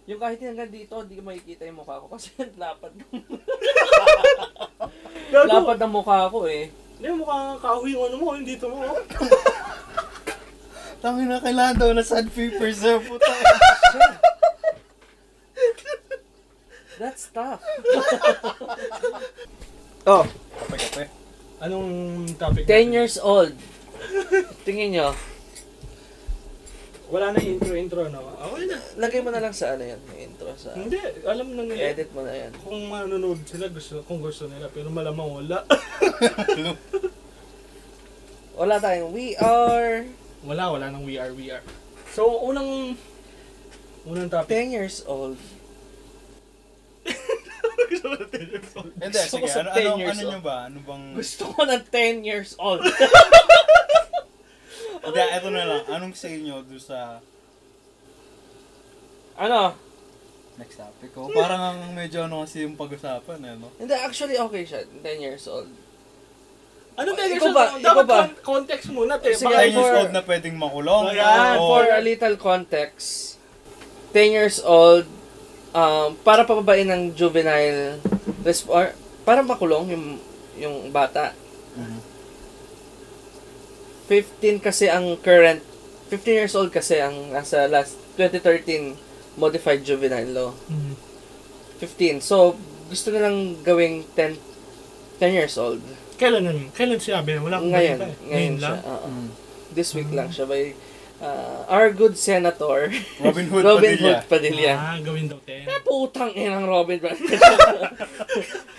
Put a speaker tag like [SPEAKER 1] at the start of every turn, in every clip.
[SPEAKER 1] Yung kahit hanggang dito, hindi ko makikita yung mukha ko kasi lapad ng lapad ng mukha ko eh.
[SPEAKER 2] Hindi mo mukhang kahoy yung ano mo, yung dito mo.
[SPEAKER 3] Tangin na, kailangan daw na sandpaper sa puta.
[SPEAKER 1] That's tough.
[SPEAKER 3] Oh, kape.
[SPEAKER 2] Anong topic
[SPEAKER 1] 10 years old. Tingin nyo.
[SPEAKER 2] Wala na intro, no? Okay na.
[SPEAKER 1] Lagay mo na lang sa ano yan, yung intro sa...
[SPEAKER 2] Hindi, alam na nila.
[SPEAKER 1] Edit mo na yan.
[SPEAKER 2] Kung manonood sila, kung gusto nila, pero malamang wala.
[SPEAKER 1] Wala tayong we are...
[SPEAKER 2] Wala nang we are. So, unang topic.
[SPEAKER 1] 10 years old.
[SPEAKER 2] Gusto mo na 10 years old?
[SPEAKER 3] Hindi,
[SPEAKER 1] Gusto ko
[SPEAKER 3] sige,
[SPEAKER 1] sa
[SPEAKER 3] ano
[SPEAKER 1] 10 years
[SPEAKER 3] nyo ba? Ano bang...
[SPEAKER 1] Gusto ko ng 10 years old.
[SPEAKER 3] Hindi, eto na lang. Anong say nyo doon sa
[SPEAKER 1] Ano?
[SPEAKER 3] next topic ko? Parang ang medyo ano kasi yung pag-usapan, eh, no?
[SPEAKER 1] Hindi, actually okay siya. 10 years old.
[SPEAKER 2] Ano 10 years
[SPEAKER 1] Ikaw
[SPEAKER 2] old?
[SPEAKER 1] ba?
[SPEAKER 2] Dapat
[SPEAKER 1] Ikaw ba?
[SPEAKER 2] context muna, te.
[SPEAKER 1] Sige,
[SPEAKER 3] 10 years
[SPEAKER 1] for-
[SPEAKER 3] old na pwedeng makulong.
[SPEAKER 2] Ayan,
[SPEAKER 3] Oo.
[SPEAKER 1] For a little context, 10 years old, para pababain ng juvenile, or para makulong yung bata.
[SPEAKER 3] Mhm.
[SPEAKER 1] 15 kasi ang current, 15 years old kasi ang nasa last 2013 modified juvenile law.
[SPEAKER 2] Mhm.
[SPEAKER 1] 15. So, gusto nilang gawing 10 years old.
[SPEAKER 2] Kailan nun? Kailan sinabi? Wala akong
[SPEAKER 1] Ngayon.
[SPEAKER 2] balita eh.
[SPEAKER 1] Ngayon
[SPEAKER 2] lang?
[SPEAKER 1] siya. Oo.
[SPEAKER 3] Mm.
[SPEAKER 1] This week lang siya by our good senator,
[SPEAKER 3] Robin Hood
[SPEAKER 1] Robin
[SPEAKER 3] Padilla.
[SPEAKER 1] Hood Padilla.
[SPEAKER 2] Gawin daw 10.
[SPEAKER 1] Putang inang Robin Padilla.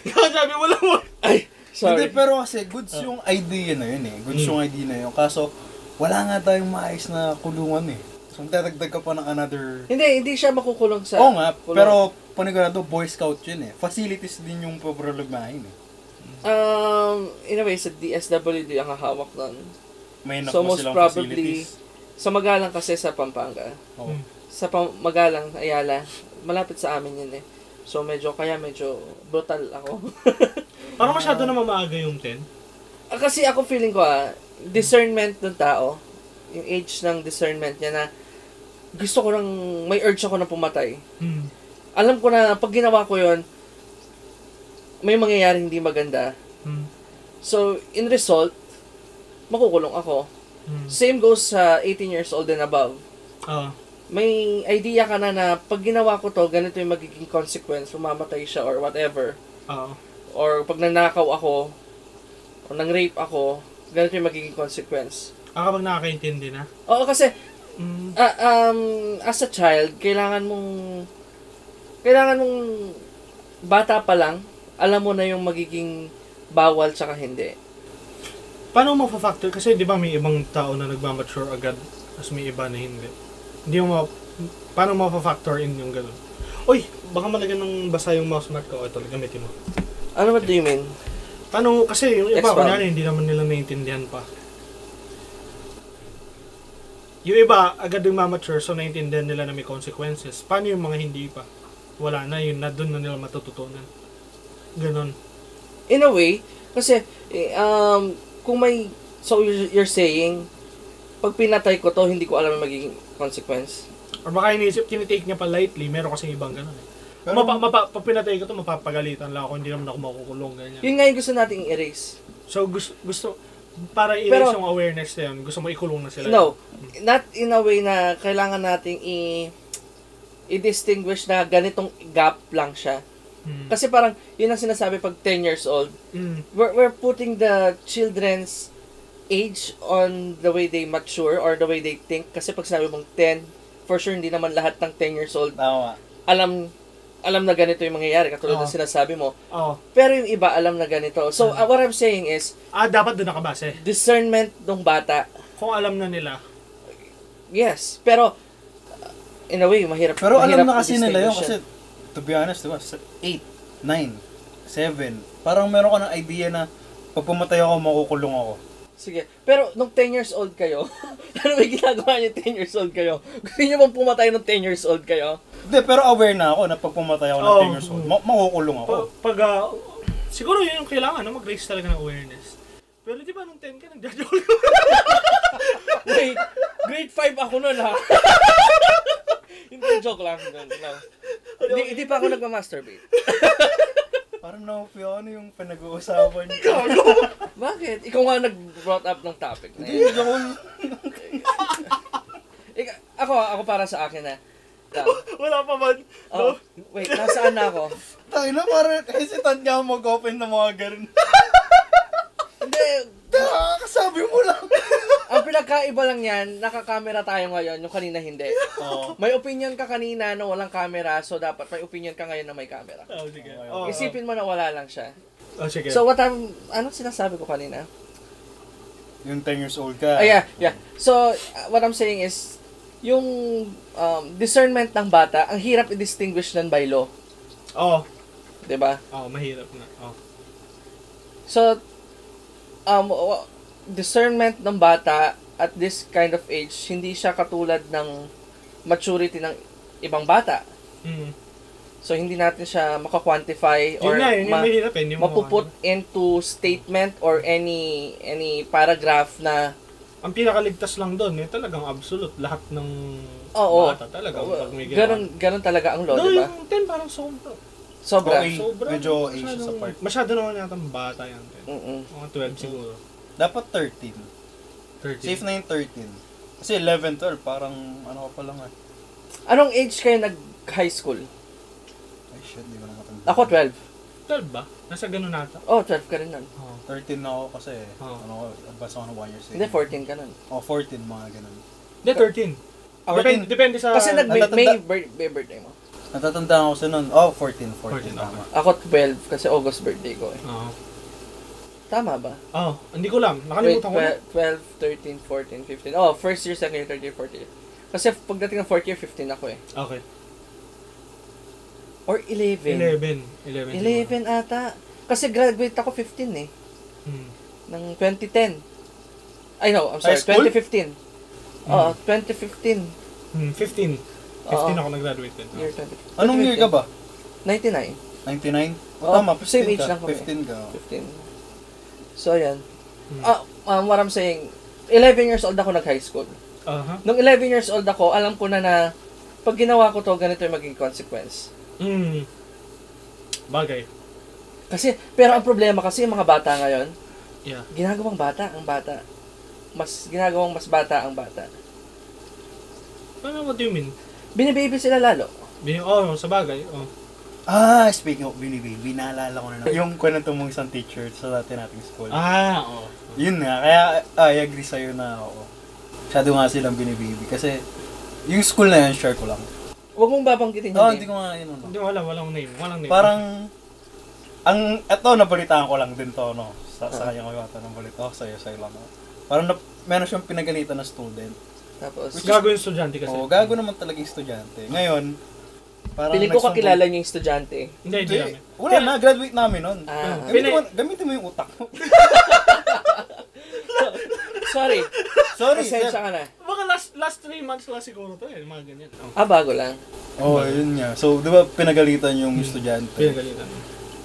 [SPEAKER 2] Sabi, wala mo.
[SPEAKER 1] Ay,
[SPEAKER 3] Hindi,
[SPEAKER 1] sorry.
[SPEAKER 3] pero kasi goods yung idea na yun eh. Goods yung idea na yun. Kaso, wala nga tayong maayos na kulungan eh. So, dadagdag ka pa ng another...
[SPEAKER 1] Hindi siya makukulong sa...
[SPEAKER 3] Oo nga,
[SPEAKER 1] kulong.
[SPEAKER 3] pero panigurado, Boy Scout yun eh. Facilities din yung pabrologmahin eh.
[SPEAKER 1] In a way, sa DSWD ang hahawak nun.
[SPEAKER 3] May
[SPEAKER 1] So,
[SPEAKER 3] nakuha
[SPEAKER 1] most
[SPEAKER 3] silang
[SPEAKER 1] probably,
[SPEAKER 3] facilities.
[SPEAKER 1] sa Magalang kasi sa Pampanga.
[SPEAKER 3] Oo.
[SPEAKER 1] Sa Magalang, Ayala, malapit sa amin yun eh. So, medyo brutal ako.
[SPEAKER 2] Parang masyado na mamaaga yung 10.
[SPEAKER 1] Kasi ako feeling ko discernment ng tao, yung age ng discernment niya na gusto ko may urge ako na pumatay.
[SPEAKER 2] Hmm.
[SPEAKER 1] Alam ko na pag ginawa ko yon may mangyayari hindi maganda.
[SPEAKER 2] Hmm.
[SPEAKER 1] So, in result, makukulong ako.
[SPEAKER 2] Hmm.
[SPEAKER 1] Same goes sa 18 years old and above.
[SPEAKER 2] Oo.
[SPEAKER 1] May idea ka na pag ginawa ko to, ganito yung magiging consequence, mamamatay siya or whatever.
[SPEAKER 2] Oo.
[SPEAKER 1] Or pag nanakaw ako, o nang-rape ako, ganito yung magiging consequence.
[SPEAKER 2] Kapag nakakaintindi na.
[SPEAKER 1] Oo, kasi,
[SPEAKER 2] Hmm.
[SPEAKER 1] as a child, kailangan mong bata pa lang, alam mo na yung magiging bawal tsaka hindi.
[SPEAKER 2] Paano mo ma-factor? Kasi di ba may ibang tao na nagmamature agad, tapos may iba na hindi. Hindi mo paano mo ma-factor in yung gano'n? Uy, baka malagyan ng basa yung mouse mark ko. Ito, gamitin mo.
[SPEAKER 1] Ano what do you mean?
[SPEAKER 2] Paano, kasi yung iba,
[SPEAKER 1] Expound.
[SPEAKER 2] kunyari, hindi naman nila naiintindihan pa. Yung iba, agad yung mamature, so naiintindihan nila na may consequences. Paano yung mga hindi pa? Wala na, yun na doon na nila matututunan. Ganon.
[SPEAKER 1] In a way, kasi, kung may, so you're saying, pag pinatay ko to, hindi ko alam yung magiging consequence.
[SPEAKER 2] Or baka iniisip, tinitake niya pa lightly, meron kasing ibang ganon eh.
[SPEAKER 3] Pero-
[SPEAKER 2] Pag pinatay ko to, mapapagalitan lang ako, hindi naman ako makukulong, ganyan.
[SPEAKER 1] Yun nga yung gusto nating erase.
[SPEAKER 2] So, gusto para i-raise
[SPEAKER 1] Pero-
[SPEAKER 2] yung awareness na yun, gusto mo ikulong na sila.
[SPEAKER 1] No, not in a way na kailangan nating i-distinguish na ganitong gap lang siya.
[SPEAKER 2] Hmm.
[SPEAKER 1] Kasi parang, yun ang sinasabi pag 10 years old,
[SPEAKER 2] Mm.
[SPEAKER 1] we're putting the children's age on the way they mature or the way they think. Kasi pag sinabi mong 10, for sure hindi naman lahat ng 10 years old
[SPEAKER 3] Tama.
[SPEAKER 1] alam na ganito yung mangyayari, katulad
[SPEAKER 2] Oo.
[SPEAKER 1] ng sinasabi mo.
[SPEAKER 2] Oo.
[SPEAKER 1] Pero yung iba alam na ganito. So, what I'm saying is,
[SPEAKER 2] Dapat doon nakabase.
[SPEAKER 1] discernment ng bata,
[SPEAKER 2] Kung alam na nila.
[SPEAKER 1] yes. Pero, in a way, mahirap.
[SPEAKER 3] Pero alam
[SPEAKER 1] mahirap
[SPEAKER 3] na kasi nila yun
[SPEAKER 1] i-distinguish
[SPEAKER 3] kasi, to be honest, diba, 8, 9, 7, parang meron ka ng idea na pag pumatay ako, makukulong ako.
[SPEAKER 1] Sige. Pero, nung 10 years old kayo, ano may ginagawa niyo 10 years old kayo? Gusto niyo bang pumatay nung 10 years old kayo?
[SPEAKER 3] Hindi, pero aware na ako na pag pumatay ako ng
[SPEAKER 2] Oo.
[SPEAKER 3] 10 years old, makukulong ako.
[SPEAKER 2] Siguro yun yung kailangan, no? Mag-raise talaga ng awareness. Pero di ba nung 10 ka, nagja-joke ka?
[SPEAKER 1] Wait, grade 5 ako nun ha. Hindi, joke lang. No. Hindi pa ako nagma-masturbate.
[SPEAKER 3] Parang na-feel ano yung pinag-uusapan niyo.
[SPEAKER 2] Gago!
[SPEAKER 1] Bakit? Ikaw nga nag-brought up ng topic na
[SPEAKER 3] Hindi,
[SPEAKER 1] yun.
[SPEAKER 3] ako.
[SPEAKER 1] Ako para sa akin na.
[SPEAKER 2] Wala pa man.
[SPEAKER 1] Oh, wait, nasaan na ako?
[SPEAKER 3] Tayo na, parang hesitant nga mag-open ng mga ganun.
[SPEAKER 1] Hindi,
[SPEAKER 3] Kasabi mo lang.
[SPEAKER 1] ang pinagkaiba lang yan, naka-camera tayo ngayon, yung kanina hindi.
[SPEAKER 3] Oo.
[SPEAKER 1] May opinion ka kanina na walang camera, so dapat may opinion ka ngayon na may camera.
[SPEAKER 2] Oh, sige.
[SPEAKER 3] Okay.
[SPEAKER 1] Isipin mo na wala lang siya.
[SPEAKER 2] Oh, sige.
[SPEAKER 1] So ano sinasabi ko kanina?
[SPEAKER 3] Yung 10 years old ka.
[SPEAKER 1] Yeah. So, what I'm saying is, yung discernment ng bata, ang hirap i-distinguish nun by law.
[SPEAKER 2] Oo.
[SPEAKER 1] 'Di ba?
[SPEAKER 2] Mahirap na.
[SPEAKER 1] So, discernment ng bata at this kind of age, hindi siya katulad ng maturity ng ibang bata.
[SPEAKER 2] Mm.
[SPEAKER 1] So, hindi natin siya maka-quantify or
[SPEAKER 2] Yun yung mahirap eh. Hindi mo
[SPEAKER 1] mapuput into statement or any paragraph na
[SPEAKER 2] ang pinakaligtas lang doon, talagang absolute. Lahat ng
[SPEAKER 1] oo,
[SPEAKER 2] bata talaga. Pag may ginawa.
[SPEAKER 1] ganun talaga ang law,
[SPEAKER 2] No,
[SPEAKER 1] di ba?
[SPEAKER 2] yung 10 parang sobra.
[SPEAKER 1] Sobra.
[SPEAKER 3] Okay. Medyo age sa part.
[SPEAKER 2] Masyado naman yata bata yan. 10.
[SPEAKER 1] Mm-mm.
[SPEAKER 2] Mga 12 siguro.
[SPEAKER 3] Dapat 13.
[SPEAKER 2] 13.
[SPEAKER 3] Safe na yung 13. Kasi 11, 12, parang ano ka pa lang eh.
[SPEAKER 1] Anong age kayo nag-high school?
[SPEAKER 3] Ay shit, di ko na matanda.
[SPEAKER 1] Ako 12.
[SPEAKER 2] 12 ba? Nasa ganun nata.
[SPEAKER 1] Oh, 12 ka rin nun.
[SPEAKER 3] 13 na ako kasi,
[SPEAKER 2] Oh.
[SPEAKER 3] ano ko, advance ako ng 1 year.
[SPEAKER 1] Hindi, 14 ka nun.
[SPEAKER 3] 14, mga ganun.
[SPEAKER 2] Hindi, 13. Depende sa...
[SPEAKER 1] Kasi May birthday mo.
[SPEAKER 3] Natatanda ako sa nun. 14,
[SPEAKER 2] 14,
[SPEAKER 3] tama.
[SPEAKER 1] Ako 12 kasi August birthday ko eh.
[SPEAKER 2] Oo.
[SPEAKER 1] Tama ba?
[SPEAKER 2] Hindi ko alam.
[SPEAKER 1] Wait,
[SPEAKER 2] Nakalimutan ko na.
[SPEAKER 1] 12, 13, 14, 15. Oh, first year, second year, third year, fourth year. Kasi pagdating ng fourth year, 15 ako eh.
[SPEAKER 2] Okay.
[SPEAKER 1] Or 11. 11 ata. Kasi graduate ako 15 eh.
[SPEAKER 2] Hmm.
[SPEAKER 1] Ng 2010. I know, I'm sorry,
[SPEAKER 3] High school?
[SPEAKER 1] 2015. Oo, 2015.
[SPEAKER 2] 15. 15
[SPEAKER 1] Oo.
[SPEAKER 2] ako nag-graduate din.
[SPEAKER 1] Year 2015.
[SPEAKER 3] Anong year ka ba?
[SPEAKER 1] 99.
[SPEAKER 3] 99?
[SPEAKER 1] Oh,
[SPEAKER 3] Tama, 15
[SPEAKER 1] same age
[SPEAKER 3] ka.
[SPEAKER 1] lang kami.
[SPEAKER 3] 15 ka.
[SPEAKER 1] 15. So, ayan.
[SPEAKER 2] Hmm.
[SPEAKER 1] What I'm saying, 11 years old ako nag-high school.
[SPEAKER 2] Aha.
[SPEAKER 1] Nung 11 years old ako, alam ko na pag ginawa ko to, ganito yung magiging consequence.
[SPEAKER 2] Bagay.
[SPEAKER 1] Kasi, pero ang problema kasi yung mga bata ngayon,
[SPEAKER 2] Yeah.
[SPEAKER 1] ginagawang bata ang bata. Ginagawang mas bata ang bata.
[SPEAKER 2] What do you mean?
[SPEAKER 1] Binibaby sila lalo.
[SPEAKER 2] Sa bagay.
[SPEAKER 3] Speaking of binibaby, naalala ko na naman. Yung kwento mong isang teacher sa dati nating school.
[SPEAKER 2] Oo.
[SPEAKER 3] Yun nga, kaya I agree sa'yo na oo. Masyado nga silang binibaby. Kasi, yung school na yun, share ko lang.
[SPEAKER 1] Huwag mong babanggitin yung
[SPEAKER 3] Hindi
[SPEAKER 1] name.
[SPEAKER 3] ko nga yun.
[SPEAKER 2] Hindi, walang name.
[SPEAKER 3] Parang, eto, nabalitaan ko lang din to, no? Sa kanya ko yung ng balita. Sa'yo lang. No? Parang meron siyang pinagalitan na student.
[SPEAKER 1] Tapos,
[SPEAKER 2] gago yung estudyante kasi.
[SPEAKER 3] Oo, gago naman talaga yung estudyante. Ngayon, parang
[SPEAKER 1] piling ko kakilala niyo yung estudyante.
[SPEAKER 2] Hindi namin.
[SPEAKER 3] Wala na, graduate namin nun.
[SPEAKER 1] Ah.
[SPEAKER 3] Gamitin mo yung utak mo.
[SPEAKER 1] Sorry.
[SPEAKER 3] Sorry,
[SPEAKER 1] Pasensya ka na.
[SPEAKER 2] Baka last 3 months lang siguro to eh. Mga ganyan.
[SPEAKER 1] Bago lang.
[SPEAKER 3] yun nga. So, di ba pinagalitan yung estudyante?
[SPEAKER 2] Pinagalitan.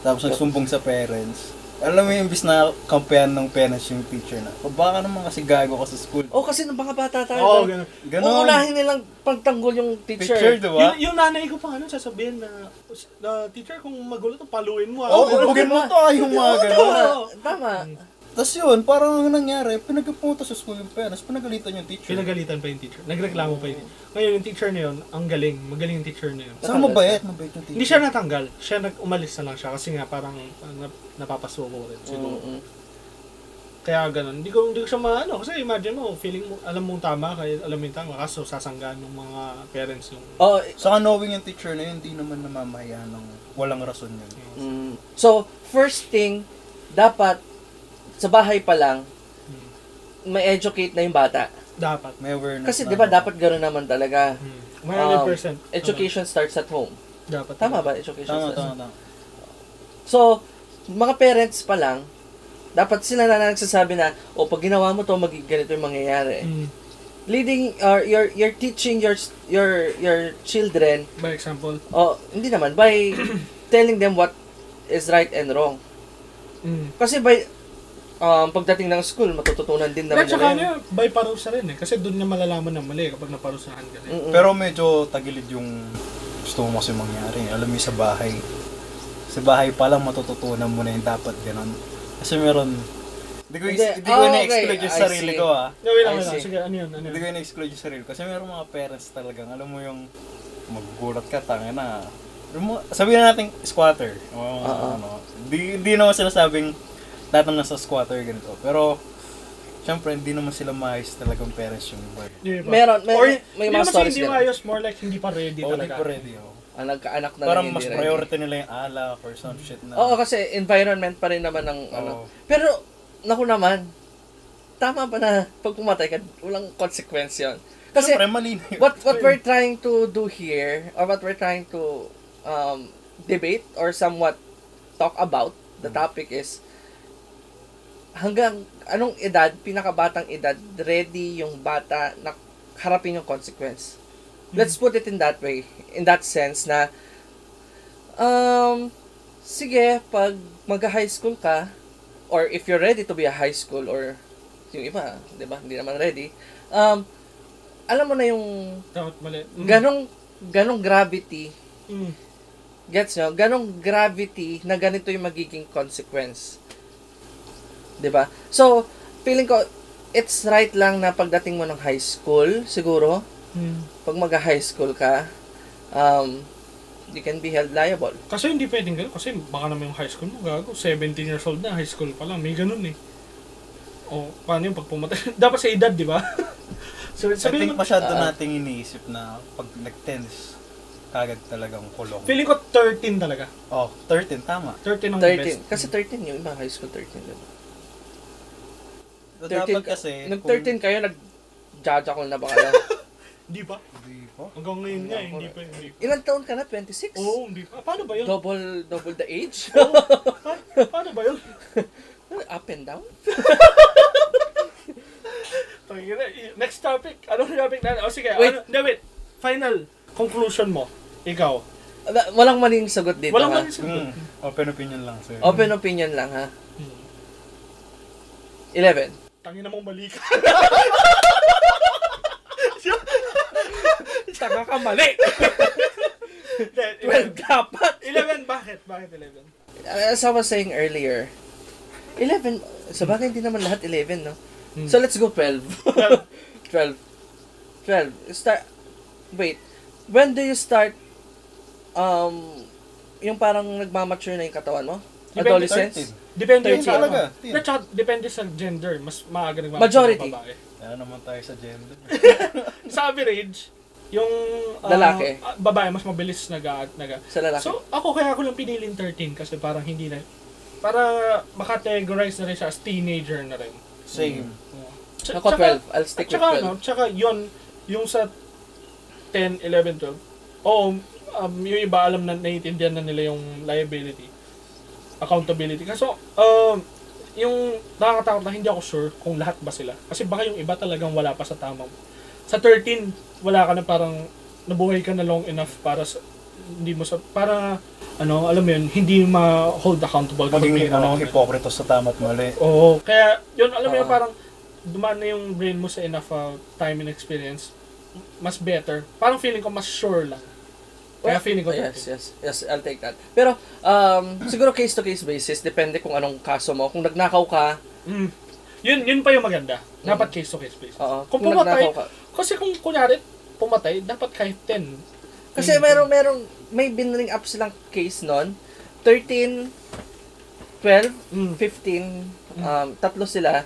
[SPEAKER 3] Tapos nagsumbong sa parents. Alam mo yung imbis na kampihan ng parents yung teacher na, baka naman kasi gago ka sa school.
[SPEAKER 1] Kasi nung mga bata tayo.
[SPEAKER 2] Oo, ganun.
[SPEAKER 3] Ganon.
[SPEAKER 1] Uunahin nilang pagtanggol yung teacher.
[SPEAKER 3] Teacher, di ba?
[SPEAKER 2] Yung nanay ko pa sasabihin na, teacher, kung magulo to, paluin mo.
[SPEAKER 3] Bugin mo to, yung mga ganon.
[SPEAKER 1] Tama.
[SPEAKER 3] Tapos yun, parang ang nangyari, pinagpunta sa school yung parents, pinagalitan yung teacher.
[SPEAKER 2] Pinagalitan pa yung teacher. Nagreklamo pa yung teacher. Ngayon, yung teacher na yun, ang galing. Magaling yung teacher na yun.
[SPEAKER 3] Saka mabait yung teacher.
[SPEAKER 2] Hindi siya natanggal. Siya umalis na lang siya kasi nga parang napapasuko rin siguro. Kaya ganun. Hindi ko siya maano. Kasi imagine mo, feeling mo, alam mong tama, kaya alam mo yung tama, kaso sasanggaan ng mga parents yung...
[SPEAKER 3] Saka knowing yung teacher na yun, hindi naman namamahiya ng walang rason yun.
[SPEAKER 1] So, first thing, dapat sa bahay pa lang, may educate na yung bata.
[SPEAKER 2] Dapat.
[SPEAKER 3] May awareness.
[SPEAKER 1] Kasi di ba dapat gano'n naman talaga.
[SPEAKER 2] 100%.
[SPEAKER 1] Education starts at home.
[SPEAKER 2] Dapat.
[SPEAKER 1] Tama ba? Education starts at home.
[SPEAKER 3] Tama.
[SPEAKER 1] So, mga parents pa lang, dapat sila na nagsasabi na, pag ginawa mo to, magiging ganito yung mangyayari. Leading, you're teaching your children.
[SPEAKER 2] By example.
[SPEAKER 1] Hindi naman, by telling them what is right and wrong. Kasi pagdating ng school, matututunan din naman
[SPEAKER 2] At saka
[SPEAKER 1] nila yun.
[SPEAKER 2] by parusa rin eh. Kasi doon niya malalaman na mali kapag naparusahan ka rin.
[SPEAKER 3] Pero medyo tagilid yung gusto mo kasi mangyari. Alam mo yung sa bahay. Sa bahay pa lang matututunan mo na yung dapat ganun. Kasi meron, hindi ko na-exclude yung
[SPEAKER 1] I
[SPEAKER 3] sarili
[SPEAKER 1] see.
[SPEAKER 3] ko ah.
[SPEAKER 2] Wait
[SPEAKER 1] I
[SPEAKER 2] lang.
[SPEAKER 1] see.
[SPEAKER 2] Sige, ano yun?
[SPEAKER 3] Hindi ko na-exclude yung sarili ko. Kasi meron mga parents talagang, alam mo yung magugulat ka, tanga na. Sabihin na natin squatter. Di naman sila sabing lahat ng nasa squatter ganito. Pero, syempre, hindi naman sila maayos talagang parents yung iba.
[SPEAKER 1] Meron,
[SPEAKER 2] Or,
[SPEAKER 1] may
[SPEAKER 2] hindi
[SPEAKER 1] mga
[SPEAKER 2] naman
[SPEAKER 1] stories
[SPEAKER 2] hindi
[SPEAKER 1] ganun.
[SPEAKER 2] maayos, more like hindi pa ready
[SPEAKER 3] Oo,
[SPEAKER 2] talaga.
[SPEAKER 3] ready.
[SPEAKER 1] Nagkaanak na
[SPEAKER 3] Parang
[SPEAKER 1] lang,
[SPEAKER 3] mas
[SPEAKER 1] hindi
[SPEAKER 3] priority nila yung alak or some shit na.
[SPEAKER 1] Oo, kasi environment pa rin naman ng
[SPEAKER 3] Oo.
[SPEAKER 1] Pero, naku naman, tama ba na pag pumatay ka, walang consequence yun? Kasi,
[SPEAKER 3] Siyempre, mali na yun.
[SPEAKER 1] what we're trying to do here, or what we're trying to debate or somewhat talk about, the topic is, hanggang anong edad, pinakabatang edad, ready yung bata na harapin yung consequence. Let's put it in that way, in that sense na, sige, pag mag-high school ka, or if you're ready to be a high school, or yung iba, di ba, hindi naman ready, alam mo na yung
[SPEAKER 2] Dapat mali.
[SPEAKER 1] ganong gravity,
[SPEAKER 2] Mm.
[SPEAKER 1] gets nyo? Ganong gravity na ganito yung magiging consequence. 'Di ba? So, feeling ko, it's right lang na pagdating mo ng high school, siguro, pag mag-high school ka, you can be held liable.
[SPEAKER 2] Kasi hindi pwedeng gano'n. Kasi baka naman yung high school mo, gago. 17 years old na, high school pa lang. May ganun eh. O, paano yung pag pumatay? Dapat sa edad, di ba? So,
[SPEAKER 3] I
[SPEAKER 2] sabihin
[SPEAKER 3] think
[SPEAKER 2] mo,
[SPEAKER 3] masyado nating iniisip na pag nag-10s, kagad talagang kulong.
[SPEAKER 2] feeling ko 13 talaga.
[SPEAKER 3] Oh, 13, tama.
[SPEAKER 2] 13 ang
[SPEAKER 1] 13.
[SPEAKER 2] best.
[SPEAKER 1] Kasi 13 yung iba, high school 13, diba?
[SPEAKER 3] So, dapat kasi,
[SPEAKER 1] Nag-13 kayo, nag-judge na ba kayo?
[SPEAKER 2] Hindi pa.
[SPEAKER 3] Hindi po.
[SPEAKER 2] Hanggang ngayon nga, hindi pa. Hindi pa.
[SPEAKER 1] Ilang taon ka na? 26?
[SPEAKER 2] Oo, hindi pa. Paano ba yun?
[SPEAKER 1] Double the age?
[SPEAKER 2] Paano ba yun?
[SPEAKER 1] Up and down?
[SPEAKER 2] Next topic. Anong topic na? O sige,
[SPEAKER 1] Wait.
[SPEAKER 2] Wait. Final conclusion mo. Ikaw.
[SPEAKER 1] Walang maling sagot dito,
[SPEAKER 2] Walang
[SPEAKER 1] ha?
[SPEAKER 2] maling sagot.
[SPEAKER 3] Open opinion lang sa'yo.
[SPEAKER 1] Open opinion lang, ha? 11.
[SPEAKER 2] Tangin na mong mali ka.
[SPEAKER 1] Taka ka mali! 12 dapat!
[SPEAKER 2] 11, bakit? Bakit 11?
[SPEAKER 1] As I was saying earlier, 11, sa bagay hindi naman lahat 11, no? So let's go 12. 12. Wait, when do you start, yung parang nagmamature na yung katawan mo? Adolescence?
[SPEAKER 2] Depende yun
[SPEAKER 3] 13
[SPEAKER 2] sa
[SPEAKER 3] talaga.
[SPEAKER 2] ano. Tsaka depende sa gender. Mas maaga nagmamature
[SPEAKER 1] Majority.
[SPEAKER 2] ng babae.
[SPEAKER 3] Kaya naman tayo sa gender.
[SPEAKER 2] Sa average, yung
[SPEAKER 1] Lalaki.
[SPEAKER 2] Babae mas mabilis
[SPEAKER 1] Sa lalaki.
[SPEAKER 2] So, kaya ako lang piniling 13 kasi parang hindi na, para makategorize na rin siya as teenager na rin.
[SPEAKER 3] Same.
[SPEAKER 1] Ako 12. I'll stick with 12.
[SPEAKER 2] Tsaka yun, yung sa 10, 11, 12, yung iba alam na naiintindihan na nila yung liability, accountability. Kaso, yung nakakatakot na hindi ako sure kung lahat ba sila. Kasi baka yung iba talagang wala pa sa tamang. Sa 13, wala ka na parang nabuhay ka na long enough para hindi mo para alam mo yun, hindi ma-hold accountable.
[SPEAKER 3] Maging hipokrito sa tama't mali.
[SPEAKER 2] Oo, kaya yun, alam mo yun, parang dumaan na yung brain mo sa enough time and experience, mas better. Parang feeling ko mas sure lang. Kaya feeling ko
[SPEAKER 1] Yes, I'll take that. Pero, siguro case-to-case basis, depende kung anong kaso mo. Kung nagnakaw ka,
[SPEAKER 2] Yun pa yung maganda. Dapat case-to-case basis.
[SPEAKER 1] oo,
[SPEAKER 2] Kung pumatay,
[SPEAKER 1] nagnakaw ka.
[SPEAKER 2] kasi kung kunyari, pumatay, dapat kahit 10.
[SPEAKER 1] Kasi may binring up silang case nun. 13, 12, 15, tatlo sila.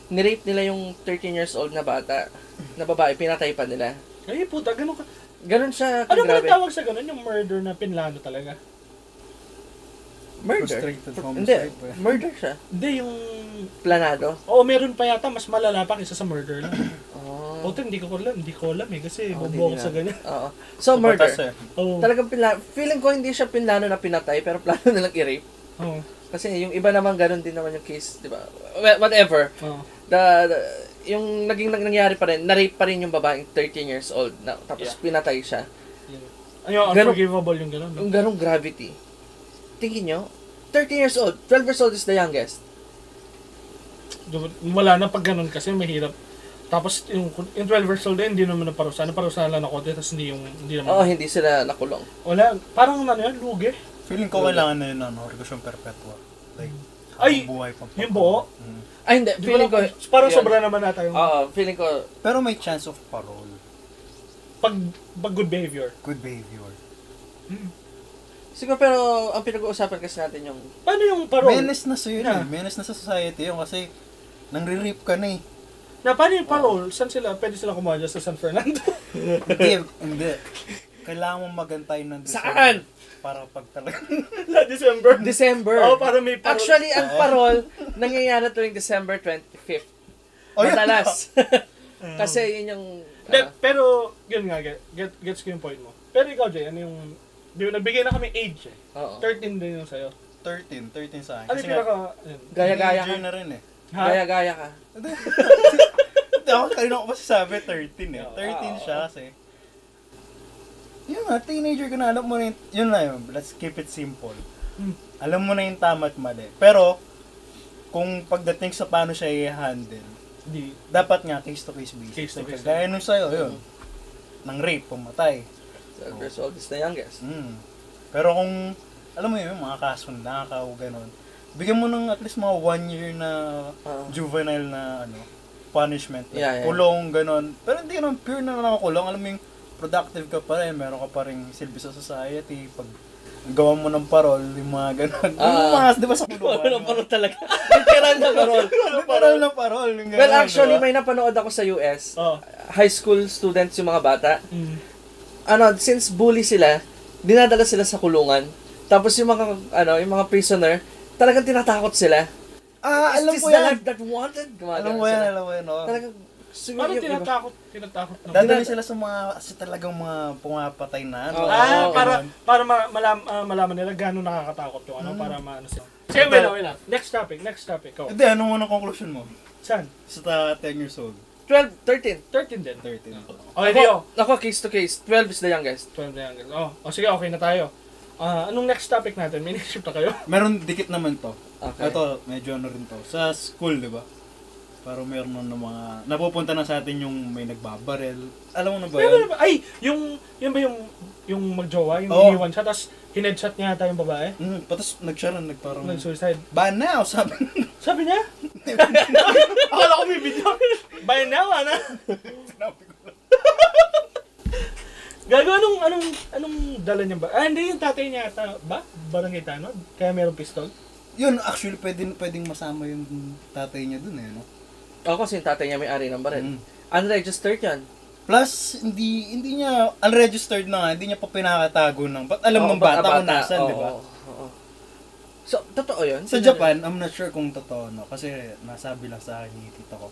[SPEAKER 1] Nirape nila yung 13 years old na bata, na babae, pinatay pa nila.
[SPEAKER 2] Ay, puta, ganun ka.
[SPEAKER 1] Ganun siya
[SPEAKER 2] Ano ba
[SPEAKER 1] grabe.
[SPEAKER 2] tawag sa ganun? Yung murder na pinlano talaga?
[SPEAKER 1] Murder.
[SPEAKER 3] Frustrated
[SPEAKER 1] Hindi,
[SPEAKER 3] homicide ba?
[SPEAKER 1] murder siya.
[SPEAKER 2] Hindi, yung...
[SPEAKER 1] Planado.
[SPEAKER 2] Oo, meron pa yata, mas malala pa kaysa sa murder lang.
[SPEAKER 1] Oh.
[SPEAKER 2] Puta, hindi ko alam eh, kasi
[SPEAKER 1] Oh,
[SPEAKER 2] bobo ako
[SPEAKER 1] hindi
[SPEAKER 2] sa
[SPEAKER 1] na.
[SPEAKER 2] ganyan.
[SPEAKER 1] Oo. So, murder.
[SPEAKER 3] Batas eh.
[SPEAKER 2] Oo.
[SPEAKER 1] Talagang feeling ko hindi siya pinlano na pinatay, pero plano nilang i-rape.
[SPEAKER 2] Oo.
[SPEAKER 1] Kasi yung iba naman ganun din naman yung case, di ba? Well, whatever.
[SPEAKER 2] Oo.
[SPEAKER 1] Yung nangyari pa rin, na-rape pa rin yung babaeng 13 years old, tapos
[SPEAKER 2] Yeah.
[SPEAKER 1] pinatay siya.
[SPEAKER 2] Ayun,
[SPEAKER 1] Ganun-
[SPEAKER 2] unforgivable yung gano'n, no?
[SPEAKER 1] Yung ganong gravity. Tingin nyo, 13 years old, 12 years old is the youngest.
[SPEAKER 2] Wala na pag ganun kasi mahirap. Tapos yung 12 years old din, hindi naman naparusahan. Naparusahan lang ako, tapos hindi naman.
[SPEAKER 1] Oo, hindi sila nakulong.
[SPEAKER 2] Wala, parang yan, lugi.
[SPEAKER 3] Feeling ko kailangan na yun, rekusyon perpetua. Like,
[SPEAKER 2] Ay,
[SPEAKER 3] buhay pa.
[SPEAKER 2] yung buo?
[SPEAKER 1] Ay, hindi. Feeling ko,
[SPEAKER 2] parang
[SPEAKER 1] yun.
[SPEAKER 2] sobra naman nata yung
[SPEAKER 1] feeling ko,
[SPEAKER 3] Pero may chance of parole.
[SPEAKER 2] pag good behavior.
[SPEAKER 3] Good behavior.
[SPEAKER 1] siguro pero ang pinag-uusapan kasi natin yung,
[SPEAKER 2] Paano yung parole?
[SPEAKER 3] Menace na sa'yo
[SPEAKER 2] Yeah.
[SPEAKER 3] eh. Menace na sa society yun kasi nangre-rape ka na eh.
[SPEAKER 2] Na paano yung parole? Saan sila? Pwede sila kumuha dyan sa San Fernando?
[SPEAKER 3] Hindi. Kailangan mong magantay ng December.
[SPEAKER 1] Saan?
[SPEAKER 3] Para pag talaga.
[SPEAKER 2] Sa December.
[SPEAKER 1] December.
[SPEAKER 2] Oo, para may parole.
[SPEAKER 1] Actually, ang parol, nangyayari tuwing December 25th.
[SPEAKER 3] Oh, yun.
[SPEAKER 1] Madalas. Kasi yun yung,
[SPEAKER 2] Hindi, pero, yun nga, gets ko yung point mo. Pero ikaw, Jay, ano yung, nagbigay na kami age eh.
[SPEAKER 1] oo.
[SPEAKER 2] 13 din yung sa'yo.
[SPEAKER 3] 13 sa akin.
[SPEAKER 2] Ano yung pinaka, yun.
[SPEAKER 1] Gaya-gaya ka.
[SPEAKER 3] teenager na rin eh.
[SPEAKER 2] Ha?
[SPEAKER 1] Gaya-gaya ka.
[SPEAKER 3] Hindi ako kanina ko masasabi 13 eh.
[SPEAKER 2] Oo.
[SPEAKER 3] 13 siya kasi. Yun nga, teenager ka na, alam mo na yun na yun. Let's keep it simple. Alam mo na yung tama at mali. Pero, kung pagdating sa paano siya i-handle, dapat nga case-to-case basis.
[SPEAKER 2] Case to case.
[SPEAKER 3] Gaya nung sa'yo, yun. Nang rape, pumatay.
[SPEAKER 1] 12 years old is the youngest.
[SPEAKER 3] Pero kung, alam mo yun, mga kaso na o gano'n, bigyan mo ng at least mga 1 year na juvenile na punishment. Like,
[SPEAKER 1] Yeah.
[SPEAKER 3] kulong, gano'n. Pero hindi naman pure na nakakulong. Alam mo yung productive ka pa rin, meron ka pa rin silbi sa society. Pag gawa mo ng parol, yung mga gano'n. Yung mga, di ba sa kulungan?
[SPEAKER 1] Wala parol talaga. Literal na parol.
[SPEAKER 3] Parol na parol. Yung gano'n,
[SPEAKER 1] Well, actually,
[SPEAKER 3] diba?
[SPEAKER 1] may napanood ako sa US.
[SPEAKER 2] Oh.
[SPEAKER 1] High school students yung mga bata. Since bully sila, dinadala sila sa kulungan. Tapos yung mga prisoner, talagang tinatakot sila.
[SPEAKER 3] Alam
[SPEAKER 1] Is
[SPEAKER 3] ko
[SPEAKER 1] this the
[SPEAKER 3] yan.
[SPEAKER 1] life that wanted?
[SPEAKER 3] Alam mo yan, oh.
[SPEAKER 1] Talagang, siguro
[SPEAKER 2] Paano
[SPEAKER 1] yung iba-
[SPEAKER 2] tinatakot na?
[SPEAKER 3] Dadali sila sa mga, kasi talagang mga pumapatay na.
[SPEAKER 1] Oo.
[SPEAKER 2] Para malaman nila gano'ng nakakatakot yung para maano sila. Sige, wait lang. Next topic. Go.
[SPEAKER 3] Hindi, anong unang conclusion mo?
[SPEAKER 2] Saan?
[SPEAKER 3] Sa 10 years old.
[SPEAKER 1] 12, 13.
[SPEAKER 2] 13 din.
[SPEAKER 3] 13.
[SPEAKER 2] Okay, Dio.
[SPEAKER 1] Ako, case to case. 12 is the youngest.
[SPEAKER 2] 12 na yan. Sige, okay na tayo. Anong next topic natin? May naisip na kayo?
[SPEAKER 3] Meron dikit naman to.
[SPEAKER 1] Okay.
[SPEAKER 3] Ito, medyo rin to. Sa school, di ba? Parang meron ng mga, napupunta na sa atin yung may nagbabarel. Alam mo na ba yan?
[SPEAKER 2] Ay, yun ba yung magjowa? Yung iniwan siya, tapos hinedshot niya ata yung babae?
[SPEAKER 3] Patas nagparang,
[SPEAKER 2] Nag-suicide.
[SPEAKER 3] ba now, sabi.
[SPEAKER 2] Sabi niya? Akala ko may video. By now, ana?
[SPEAKER 3] Sinabi ko lang.
[SPEAKER 2] Gago, anong dala niya ba? Hindi, yung tatay niya ata ba? Barangay Tanod? Kaya merong pistol?
[SPEAKER 3] Yun, actually, pwedeng masama yung tatay niya dun eh, no?
[SPEAKER 1] Ako kasi yung tatay niya may-ari ng baril. Unregistered yan.
[SPEAKER 3] Plus, hindi niya, unregistered na nga, hindi niya pa pinakatago ng, ba't alam ng bata kung nasan, di ba?
[SPEAKER 1] Oo. So, totoo yun?
[SPEAKER 3] Sa Japan, I'm not sure kung totoo, no? Kasi nasabi lang sa akin ni tito ko.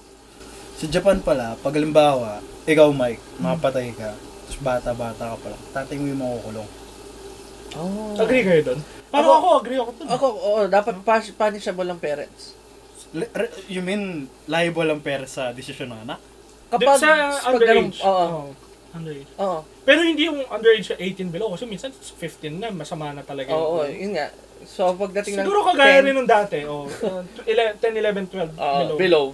[SPEAKER 3] Sa Japan pala, pag halimbawa, ikaw Mike, mapatay ka, tapos bata-bata ka pala, tatay mo yung makukulong.
[SPEAKER 1] Oh.
[SPEAKER 2] Agree kayo doon? Parang ako agree ako doon.
[SPEAKER 1] Ako, dapat punishable ang parents.
[SPEAKER 3] You mean, liable ang pera sa desisyon ng anak?
[SPEAKER 1] Kapag
[SPEAKER 2] Sa underage.
[SPEAKER 1] Oo.
[SPEAKER 2] Underage.
[SPEAKER 1] Oo.
[SPEAKER 2] Pero hindi yung underage 18 below kasi minsan 15 na, masama na talaga.
[SPEAKER 1] Oo, yun nga. So, pagdating ng
[SPEAKER 2] Siguro kagaya rin nung dati. 10, 11, 12 below.
[SPEAKER 1] below.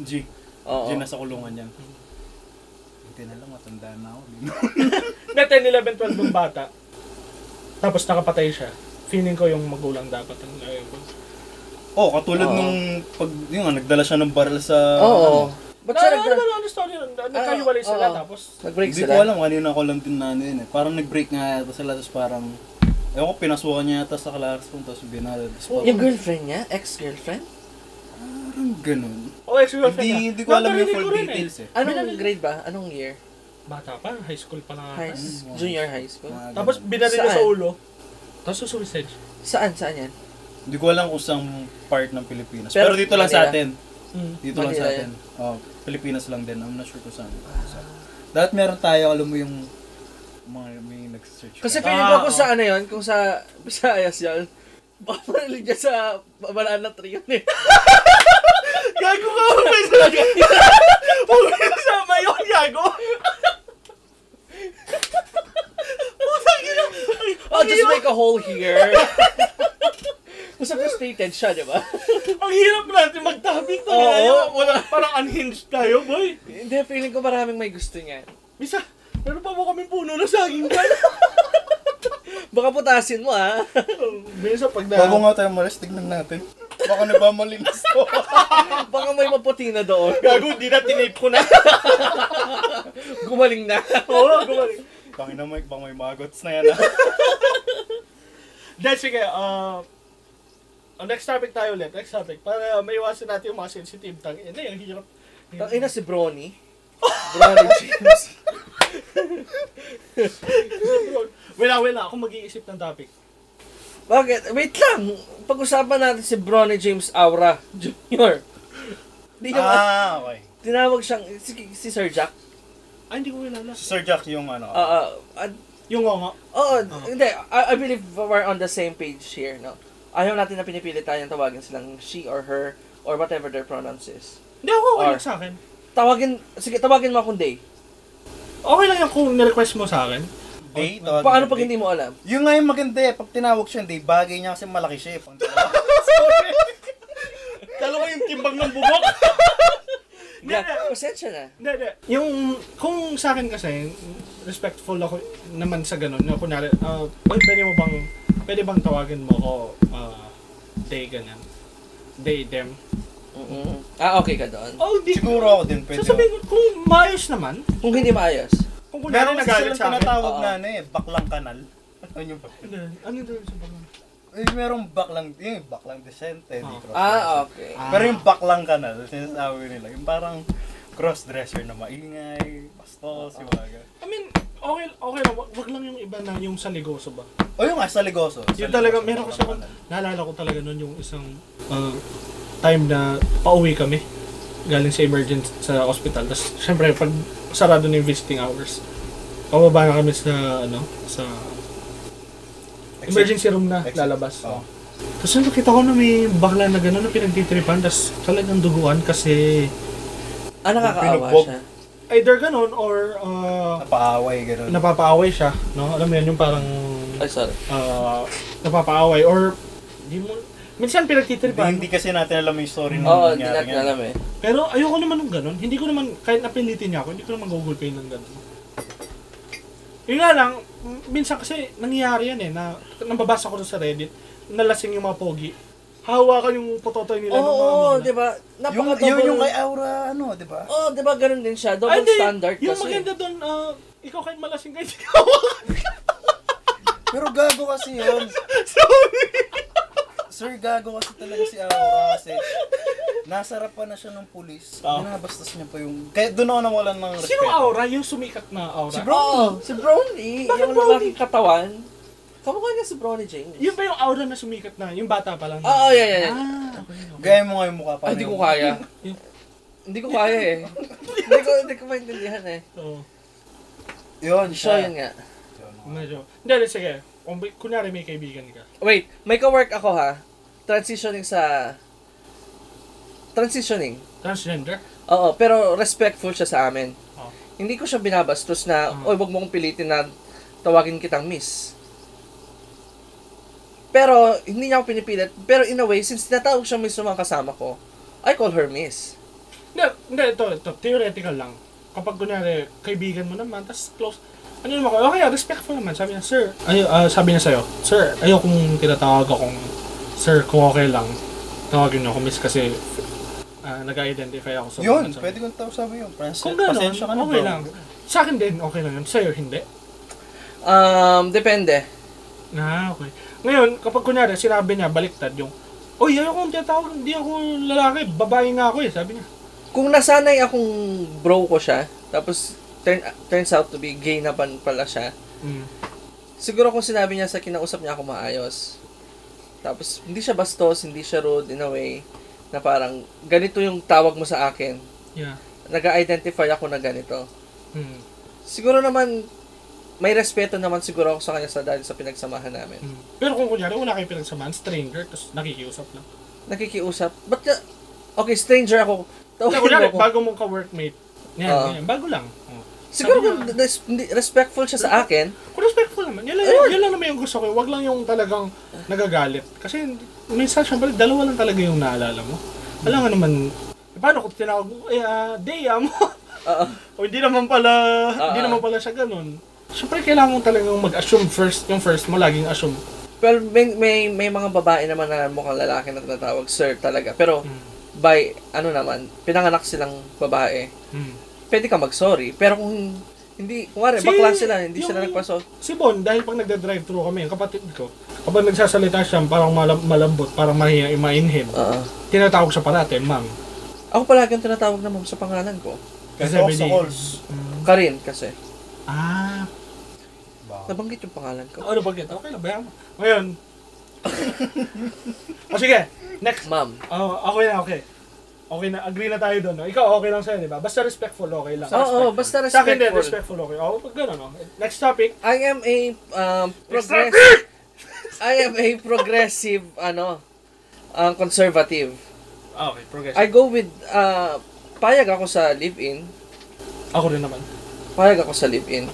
[SPEAKER 3] G.
[SPEAKER 1] Oo.
[SPEAKER 3] G, nasa kulungan yan. Hindi na lang, matanda na ako.
[SPEAKER 2] Na 10, 11, 12 ng bata. Tapos nakapatay siya. Feeling ko yung magulang dapat ang
[SPEAKER 3] Katulad nung yung nagdala siya ng baril sa
[SPEAKER 1] Oo. Ba't siya
[SPEAKER 2] ano story nun? Nagkaiwalay sila tapos
[SPEAKER 1] nag-break
[SPEAKER 3] Hindi
[SPEAKER 1] sila?
[SPEAKER 3] ko alam, kanina ko lang din na ano yun eh. Parang nag-break nga yata sila, tapos parang, ewan ko, pinasukan niya yata sa classroom, tapos binala.
[SPEAKER 1] Yung girlfriend niya? Ex-girlfriend?
[SPEAKER 3] Parang ganun.
[SPEAKER 2] ex-girlfriend niya.
[SPEAKER 3] Hindi ko alam yung
[SPEAKER 2] Narinig
[SPEAKER 3] full
[SPEAKER 2] ko rin
[SPEAKER 3] details eh.
[SPEAKER 1] Anong grade ba? Anong year?
[SPEAKER 2] Bata pa, high school pa na ata.
[SPEAKER 1] Junior high school?
[SPEAKER 3] Mga
[SPEAKER 2] Tapos
[SPEAKER 3] ganun.
[SPEAKER 2] binaril niya
[SPEAKER 1] Saan?
[SPEAKER 2] sa ulo. Tapos suicide.
[SPEAKER 1] Saan yan?
[SPEAKER 3] Hindi ko alam kung saan part ng Pilipinas.
[SPEAKER 1] Pero
[SPEAKER 3] Pero dito lang sa
[SPEAKER 1] Manila.
[SPEAKER 3] atin. Dito lang sa
[SPEAKER 1] Manila
[SPEAKER 3] atin. Pilipinas lang din. I'm not sure kung saan. Dapat meron tayo, alam mo yung mga may nag-search.
[SPEAKER 1] Kasi feeling ko kung sa ano yun, kung sa Visayas yan, baka marilig dyan sa Babalaan na Tree yun eh.
[SPEAKER 2] Gago ka! May talaga! Huwag mo kasama yun, gago!
[SPEAKER 1] I'll just make a hole here. Basta frustrated siya, di ba?
[SPEAKER 2] Ang hirap natin mag-topic to.
[SPEAKER 1] Oo.
[SPEAKER 2] Wala, parang unhinged tayo, boy.
[SPEAKER 1] Hindi, feeling ko maraming may gusto niyan.
[SPEAKER 2] Misa, meron pa mo kami puno na saging dyan.
[SPEAKER 1] Baka putasin mo, ha?
[SPEAKER 2] Misa, pag
[SPEAKER 3] Bago nga tayo malis, tignan natin. Baka nagmamalinis to.
[SPEAKER 1] Baka may maputi na doon.
[SPEAKER 2] Gago, di na tinape ko na.
[SPEAKER 1] Gumaling na.
[SPEAKER 2] Oo, gumaling.
[SPEAKER 3] Pangina Mike, baka may magots na yan ah.
[SPEAKER 2] Dahil sige, next topic tayo ulit. Next topic. Para maiwasan natin yung mga sensitive tang. Hindi, yung hirap.
[SPEAKER 1] Tangina si Bronny. Bronny James.
[SPEAKER 2] Wala. Ako mag-iisip ng topic.
[SPEAKER 1] Bakit? Wait lang. Pag-usapan natin si Bronny James Aura Jr. Di ka
[SPEAKER 3] Okay.
[SPEAKER 1] tinawag siyang si Sir Jack.
[SPEAKER 2] Ay, hindi ko kilala.
[SPEAKER 3] Si Sir Jack yung ano.
[SPEAKER 2] Yung nga.
[SPEAKER 1] Oo, hindi. I believe we're on the same page here, no? Ayaw natin na pinipili tayong tawagin silang she or her or whatever their pronouns is.
[SPEAKER 2] Hindi ako okay
[SPEAKER 1] Or-
[SPEAKER 2] lang sa akin.
[SPEAKER 1] Tawagin mo akong Day.
[SPEAKER 2] Okay lang yung kung nirequest mo sa akin.
[SPEAKER 3] Day,
[SPEAKER 1] Paano pag hindi mo alam?
[SPEAKER 3] Yung nga yung maganda eh, pag tinawag siya, hindi, bagay niya kasi malaki siya eh.
[SPEAKER 2] Dalawa yung timbang ng bubok.
[SPEAKER 1] Pasensya na.
[SPEAKER 2] Hindi. Yung, kung sa akin kasi, respectful ako naman sa ganun. Na kunwari, pwede bang tawagin mo ako, they, ganyan. They, them.
[SPEAKER 1] Okay ka doon.
[SPEAKER 2] Oh, di.
[SPEAKER 3] Siguro ako din, pwede.
[SPEAKER 2] Sasabihin ko, kung maayos naman,
[SPEAKER 1] Kung hindi maayos.
[SPEAKER 2] kung kunwari
[SPEAKER 3] Meron kasi
[SPEAKER 2] nagalit
[SPEAKER 3] silang
[SPEAKER 2] sa akin.
[SPEAKER 3] tinatawag
[SPEAKER 1] Oo.
[SPEAKER 3] na ano eh, baklang kanal. Ano yun ba?
[SPEAKER 2] Ano doon sa bangan?
[SPEAKER 3] Eh, merong baklang decente, di cross-dresser.
[SPEAKER 1] Okay.
[SPEAKER 3] Pero yung baklang kanal, sinasabi nila, yung parang cross-dresser na maingay, bastos, yung mga ganun.
[SPEAKER 2] I mean, okay lang. Wag lang yung iba na yung sa ligoso ba?
[SPEAKER 3] O yung nga, sa Ligoso.
[SPEAKER 2] Yung talaga, meron kasi ako, naalala ko talaga noon yung isang time na pauwi kami. Galing sa emergency sa hospital. Tapos, syempre, pag sarado na yung visiting hours, pababa na kami sa, sa emergency room na lalabas.
[SPEAKER 3] Oo.
[SPEAKER 2] Tapos nakita ko na may bakla na gano'n na pinagtitripan. Tapos talagang duguan kasi
[SPEAKER 1] Nakakaawa
[SPEAKER 3] Pinugbog.
[SPEAKER 1] siya.
[SPEAKER 2] either gano'n or
[SPEAKER 3] Napaaway, gano'n.
[SPEAKER 2] napapaaway siya. No? Alam mo yan, yung parang
[SPEAKER 1] Ay, sorry.
[SPEAKER 2] napapaaway or di mo, minsan pinagtitripan.
[SPEAKER 3] Hindi kasi natin alam yung story nung
[SPEAKER 1] Oo, hindi
[SPEAKER 3] nangyari
[SPEAKER 1] natin
[SPEAKER 3] ngayon.
[SPEAKER 1] alam eh.
[SPEAKER 2] Pero ayoko naman ng ganun. Hindi ko naman, kahit napilitin niya ako, hindi ko naman gugulpin ng ganun. Yun nga lang, minsan kasi nangyayari yan eh, na nababasa ko sa Reddit, nalasing yung mga pogi. Hawakan yung pototoy nila ng mga
[SPEAKER 1] Oo,
[SPEAKER 2] magna.
[SPEAKER 1] di ba?
[SPEAKER 3] Yung, yung kay Aura, ano, di ba?
[SPEAKER 1] Oo, di ba ganun din siya?
[SPEAKER 2] Ay,
[SPEAKER 1] Double
[SPEAKER 2] hindi.
[SPEAKER 1] standard
[SPEAKER 2] Yung
[SPEAKER 1] kasi.
[SPEAKER 2] maganda doon, ikaw kahit malasing ka, hindi ka hawakan.
[SPEAKER 3] Pero gago kasi yun.
[SPEAKER 2] Sorry!
[SPEAKER 3] Sir, gago kasi talaga si Aura kasi nasa harapan na siya ng pulis.
[SPEAKER 2] Oo.
[SPEAKER 3] Binabastos niya pa yung... Kaya doon ako nawalan ng respeto.
[SPEAKER 2] Sino Aura? Yung sumikat na Aura?
[SPEAKER 3] Si Bro.
[SPEAKER 1] Oo, si Brony.
[SPEAKER 2] Bakit
[SPEAKER 1] Yung
[SPEAKER 2] Brony?
[SPEAKER 1] lalaking katawan. Kamukha niya si Brony James.
[SPEAKER 2] Yun ba yung Aura na sumikat na? Yung bata pa lang?
[SPEAKER 1] Oo, yeah.
[SPEAKER 2] Okay.
[SPEAKER 3] Gaya mo nga yung mukha pa.
[SPEAKER 1] Ay, hindi ko kaya. Hindi ko kaya eh. Hindi ko maintindihan eh.
[SPEAKER 2] Oo.
[SPEAKER 3] Yun,
[SPEAKER 1] So,
[SPEAKER 3] siya.
[SPEAKER 1] yun nga.
[SPEAKER 2] Medyo. Hindi, sige. Kunyari may kaibigan ka.
[SPEAKER 1] Wait, may ka-work ako ha. Transitioning.
[SPEAKER 2] Transgender?
[SPEAKER 1] Oo, pero respectful siya sa amin.
[SPEAKER 2] Oo.
[SPEAKER 1] Hindi ko siya binabastos na, oy, wag mo kong pilitin na tawagin kitang miss. Pero, hindi niya ako pinipilit. Pero in a way, since tinatawag siya miss ng mga kasama ko, I call her miss.
[SPEAKER 2] Hindi, ito, theoretical lang. Kapag kunyari, kaibigan mo naman, tas close, ano naman ko, okay, respectful naman. Sabi niya, sir, sabi niya sa'yo, sir, ayokong tinatawag akong, sir, kung okay lang, tawagin niyo ako miss kasi nag-identify ako sa
[SPEAKER 3] Yun,
[SPEAKER 2] mga-
[SPEAKER 3] pwede kong tawag sabi yun.
[SPEAKER 2] Kung gano'n,
[SPEAKER 3] Pasensya ka na,
[SPEAKER 2] okay
[SPEAKER 3] bro.
[SPEAKER 2] lang. Sa akin din, okay lang yun. Sa'yo, hindi.
[SPEAKER 1] Depende.
[SPEAKER 2] Okay. Ngayon, kapag kunyari, sinabi niya, baliktad yung, oy, ayokong tinatawag, hindi ako lalaki, babae nga ako eh, sabi niya.
[SPEAKER 1] Kung nasanay akong bro ko siya, tapos turns out to be gay na pala siya, siguro kung sinabi niya sa kinausap niya ako maayos, tapos hindi siya bastos, hindi siya rude in a way, na parang ganito yung tawag mo sa akin,
[SPEAKER 2] Yeah.
[SPEAKER 1] nag-identify ako na ganito. Siguro naman, may respeto naman siguro ako sa kanya dahil sa pinagsamahan namin.
[SPEAKER 2] Pero kung kunyari, wala kayong pinagsamahan, stranger, tapos nakikiusap lang.
[SPEAKER 1] Nakikiusap, okay, stranger ako,
[SPEAKER 2] Kung
[SPEAKER 1] tawagin
[SPEAKER 2] kunyari,
[SPEAKER 1] mo ako.
[SPEAKER 2] bago mong ka-workmate, yan,
[SPEAKER 1] Oo.
[SPEAKER 2] ganyan, bago lang.
[SPEAKER 1] Siguro
[SPEAKER 2] Sabi
[SPEAKER 1] kung respectful siya sa akin,
[SPEAKER 2] Kung respectful naman. Yan lang naman yung gusto ko. Wag lang yung talagang nagagalit. Kasi minsan, syempre, dalawa lang talaga yung naalala mo. Alam nga naman, paano kung tinawag mo, Dea mo? O hindi naman pala siya ganun. Syempre, kailangan mo talagang mag-assume first. Yung first mo, laging assume.
[SPEAKER 1] Well, may mga babae naman na mukhang lalaki na tinatawag sir talaga. Pero, by, pinanganak silang babae. Pwede ka mag-sorry. Pero kung hindi, kumari, bakla sila, hindi sila nagpaso.
[SPEAKER 2] Si Bon, dahil pag nagda-drive-thru kami, yung kapatid ko, kapag nagsasalita siya, parang malambot, parang mainhin. Tinatawag siya parate, ma'am.
[SPEAKER 1] Ako palagi ang tinatawag na ma'am sa pangalan ko.
[SPEAKER 3] Kasi sa calls.
[SPEAKER 1] Karin, kasi.
[SPEAKER 2] Nabanggit
[SPEAKER 1] yung pangalan ko.
[SPEAKER 2] Ano ba kita? Okay lang, bayan mo. Ngayon. Sige, next.
[SPEAKER 1] Ma'am.
[SPEAKER 2] Okay. Okay na, agree na tayo doon. No? Ikaw okay lang sa'yo, di ba? Basta respectful, okay lang.
[SPEAKER 1] Oo, basta respectful.
[SPEAKER 2] Sa akin din, respectful, okay. Pag gano'n, no? Next topic.
[SPEAKER 1] I am a progressive, conservative.
[SPEAKER 2] Okay, progressive.
[SPEAKER 1] I go with, payag ako sa live-in.
[SPEAKER 2] Ako rin naman.
[SPEAKER 1] Payag ako sa live-in.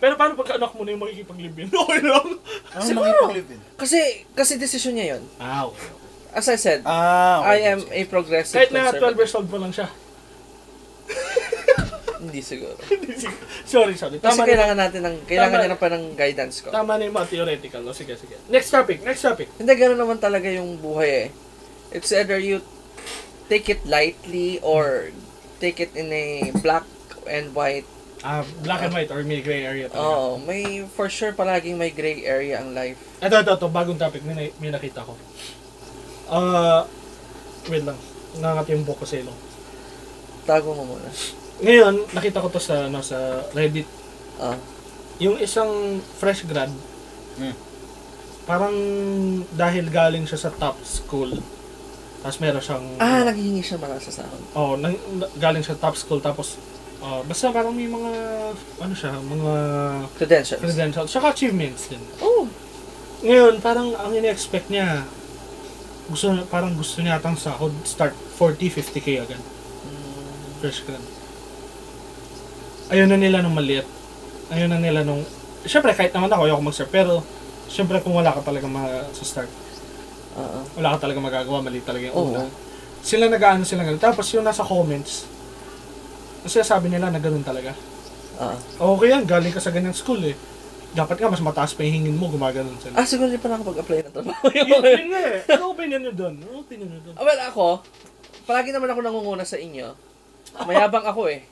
[SPEAKER 2] Pero paano pagka anak mo na yung makikipag-live-in? Okay lang.
[SPEAKER 1] Siguro. Kasi decision niya yun.
[SPEAKER 2] Okay.
[SPEAKER 1] As I said,
[SPEAKER 3] okay.
[SPEAKER 1] I am a progressive
[SPEAKER 2] kahit na 12
[SPEAKER 1] conservative.
[SPEAKER 2] years old pa lang siya.
[SPEAKER 1] Hindi siguro.
[SPEAKER 2] Sorry.
[SPEAKER 1] Kasi
[SPEAKER 2] Tama
[SPEAKER 1] kailangan niya na pa ng guidance ko.
[SPEAKER 2] Tama na yung mga theoretical. No? Sige. Next topic.
[SPEAKER 1] Hindi, gano'n naman talaga yung buhay eh. It's either you take it lightly or take it in a black and white.
[SPEAKER 2] Black and white or may gray area talaga.
[SPEAKER 1] Oo, for sure palaging may gray area ang life.
[SPEAKER 2] Ito, bagong topic. May nakita ko. Wait lang. Nangat yung buhok ko sa ilong.
[SPEAKER 1] Tago mo muna.
[SPEAKER 2] Ngayon, nakita ko to sa Reddit. Yung isang fresh grad, parang dahil galing siya sa top school, tapos meron siyang...
[SPEAKER 1] naghihingi siya mga sa sahod.
[SPEAKER 2] Galing siya top school, tapos basta parang may mga, mga... Credentials. Saka achievements din.
[SPEAKER 1] Oh!
[SPEAKER 2] Ngayon, parang ang ine-expect niya, gusto niya atang sahod, start 40-50k agad. Fresh grad. Ayaw na nila nung maliit. Ayaw na nila nung... Siyempre, kahit naman ako, ayaw ko mag-start. Pero, siyempre, kung wala ka talaga sa-start, wala ka talaga magagawa, mali talaga yung una. Sila nag-aano sila ganun. Tapos, yung nasa comments, sabi nila na ganun talaga. Okay yan, galing ka sa ganyang school eh. Dapat nga, mas mataas pa yung hingin mo, gumaganon sila.
[SPEAKER 1] Siguro hindi pa nakapag-apply ng trabaho.
[SPEAKER 2] Yun nga eh. Ano opinion nyo doon?
[SPEAKER 1] Well, ako, palagi naman ako nangunguna sa inyo. Mayabang ako eh.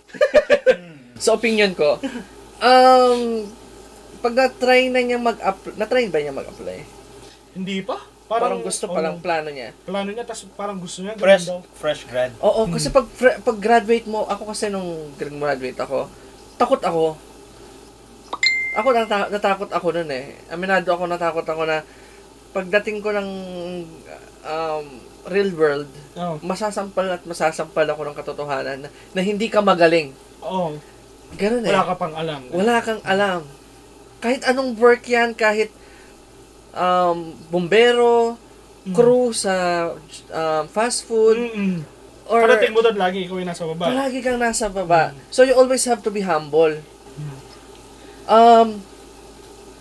[SPEAKER 1] Sa opinion ko. Pag na-try ba niya mag-apply?
[SPEAKER 2] Hindi pa.
[SPEAKER 1] Parang gusto pa lang plano niya.
[SPEAKER 2] Plano niya, tapos parang gusto niya.
[SPEAKER 3] Fresh grad.
[SPEAKER 1] Oo, kasi pag graduate mo, ako kasi nung graduate ako, takot ako. Ako natakot ako nun eh. Aminado ako, natakot ako na pagdating ko ng real world, masasampal ako ng katotohanan na hindi ka magaling.
[SPEAKER 2] Oo.
[SPEAKER 1] Ganun eh.
[SPEAKER 2] Wala ka pang alam.
[SPEAKER 1] Wala kang alam. Kahit anong work yan, kahit bombero, crew sa fast food, or
[SPEAKER 2] parating mo doon lagi, ikaw yung nasa baba.
[SPEAKER 1] Palagi kang nasa baba. So you always have to be humble.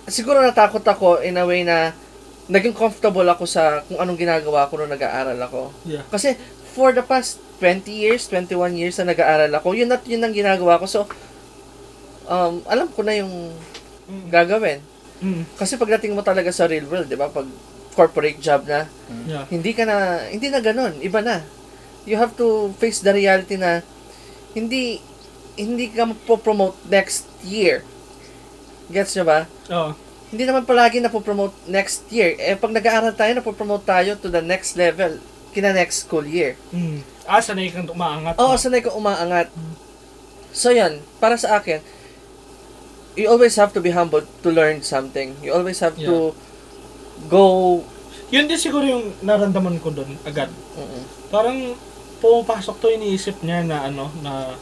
[SPEAKER 1] Siguro natakot ako in a way na naging comfortable ako sa kung anong ginagawa ko nung nag-aaral ako.
[SPEAKER 2] Yeah.
[SPEAKER 1] Kasi for the past 20 years, 21 years na nag-aaral ako, yun ang ginagawa ko. So, alam ko na yung gagawin. Kasi pagdating mo talaga sa real world, di ba? Pag corporate job na, hindi na ganun. Iba na. You have to face the reality na hindi ka mapopromote next year. Gets nyo ba?
[SPEAKER 2] Oo.
[SPEAKER 1] Hindi naman palagi napopromote next year. Pag nag-aaral tayo, napopromote tayo to the next level, kina next school year.
[SPEAKER 2] Sanay kang umaangat.
[SPEAKER 1] Oo, sanay kang umaangat. So yan, para sa akin, you always have to be humble to learn something. You always have to go...
[SPEAKER 2] Yun din siguro yung naramdaman ko doon agad. Parang pumapasok to, iniisip niya na na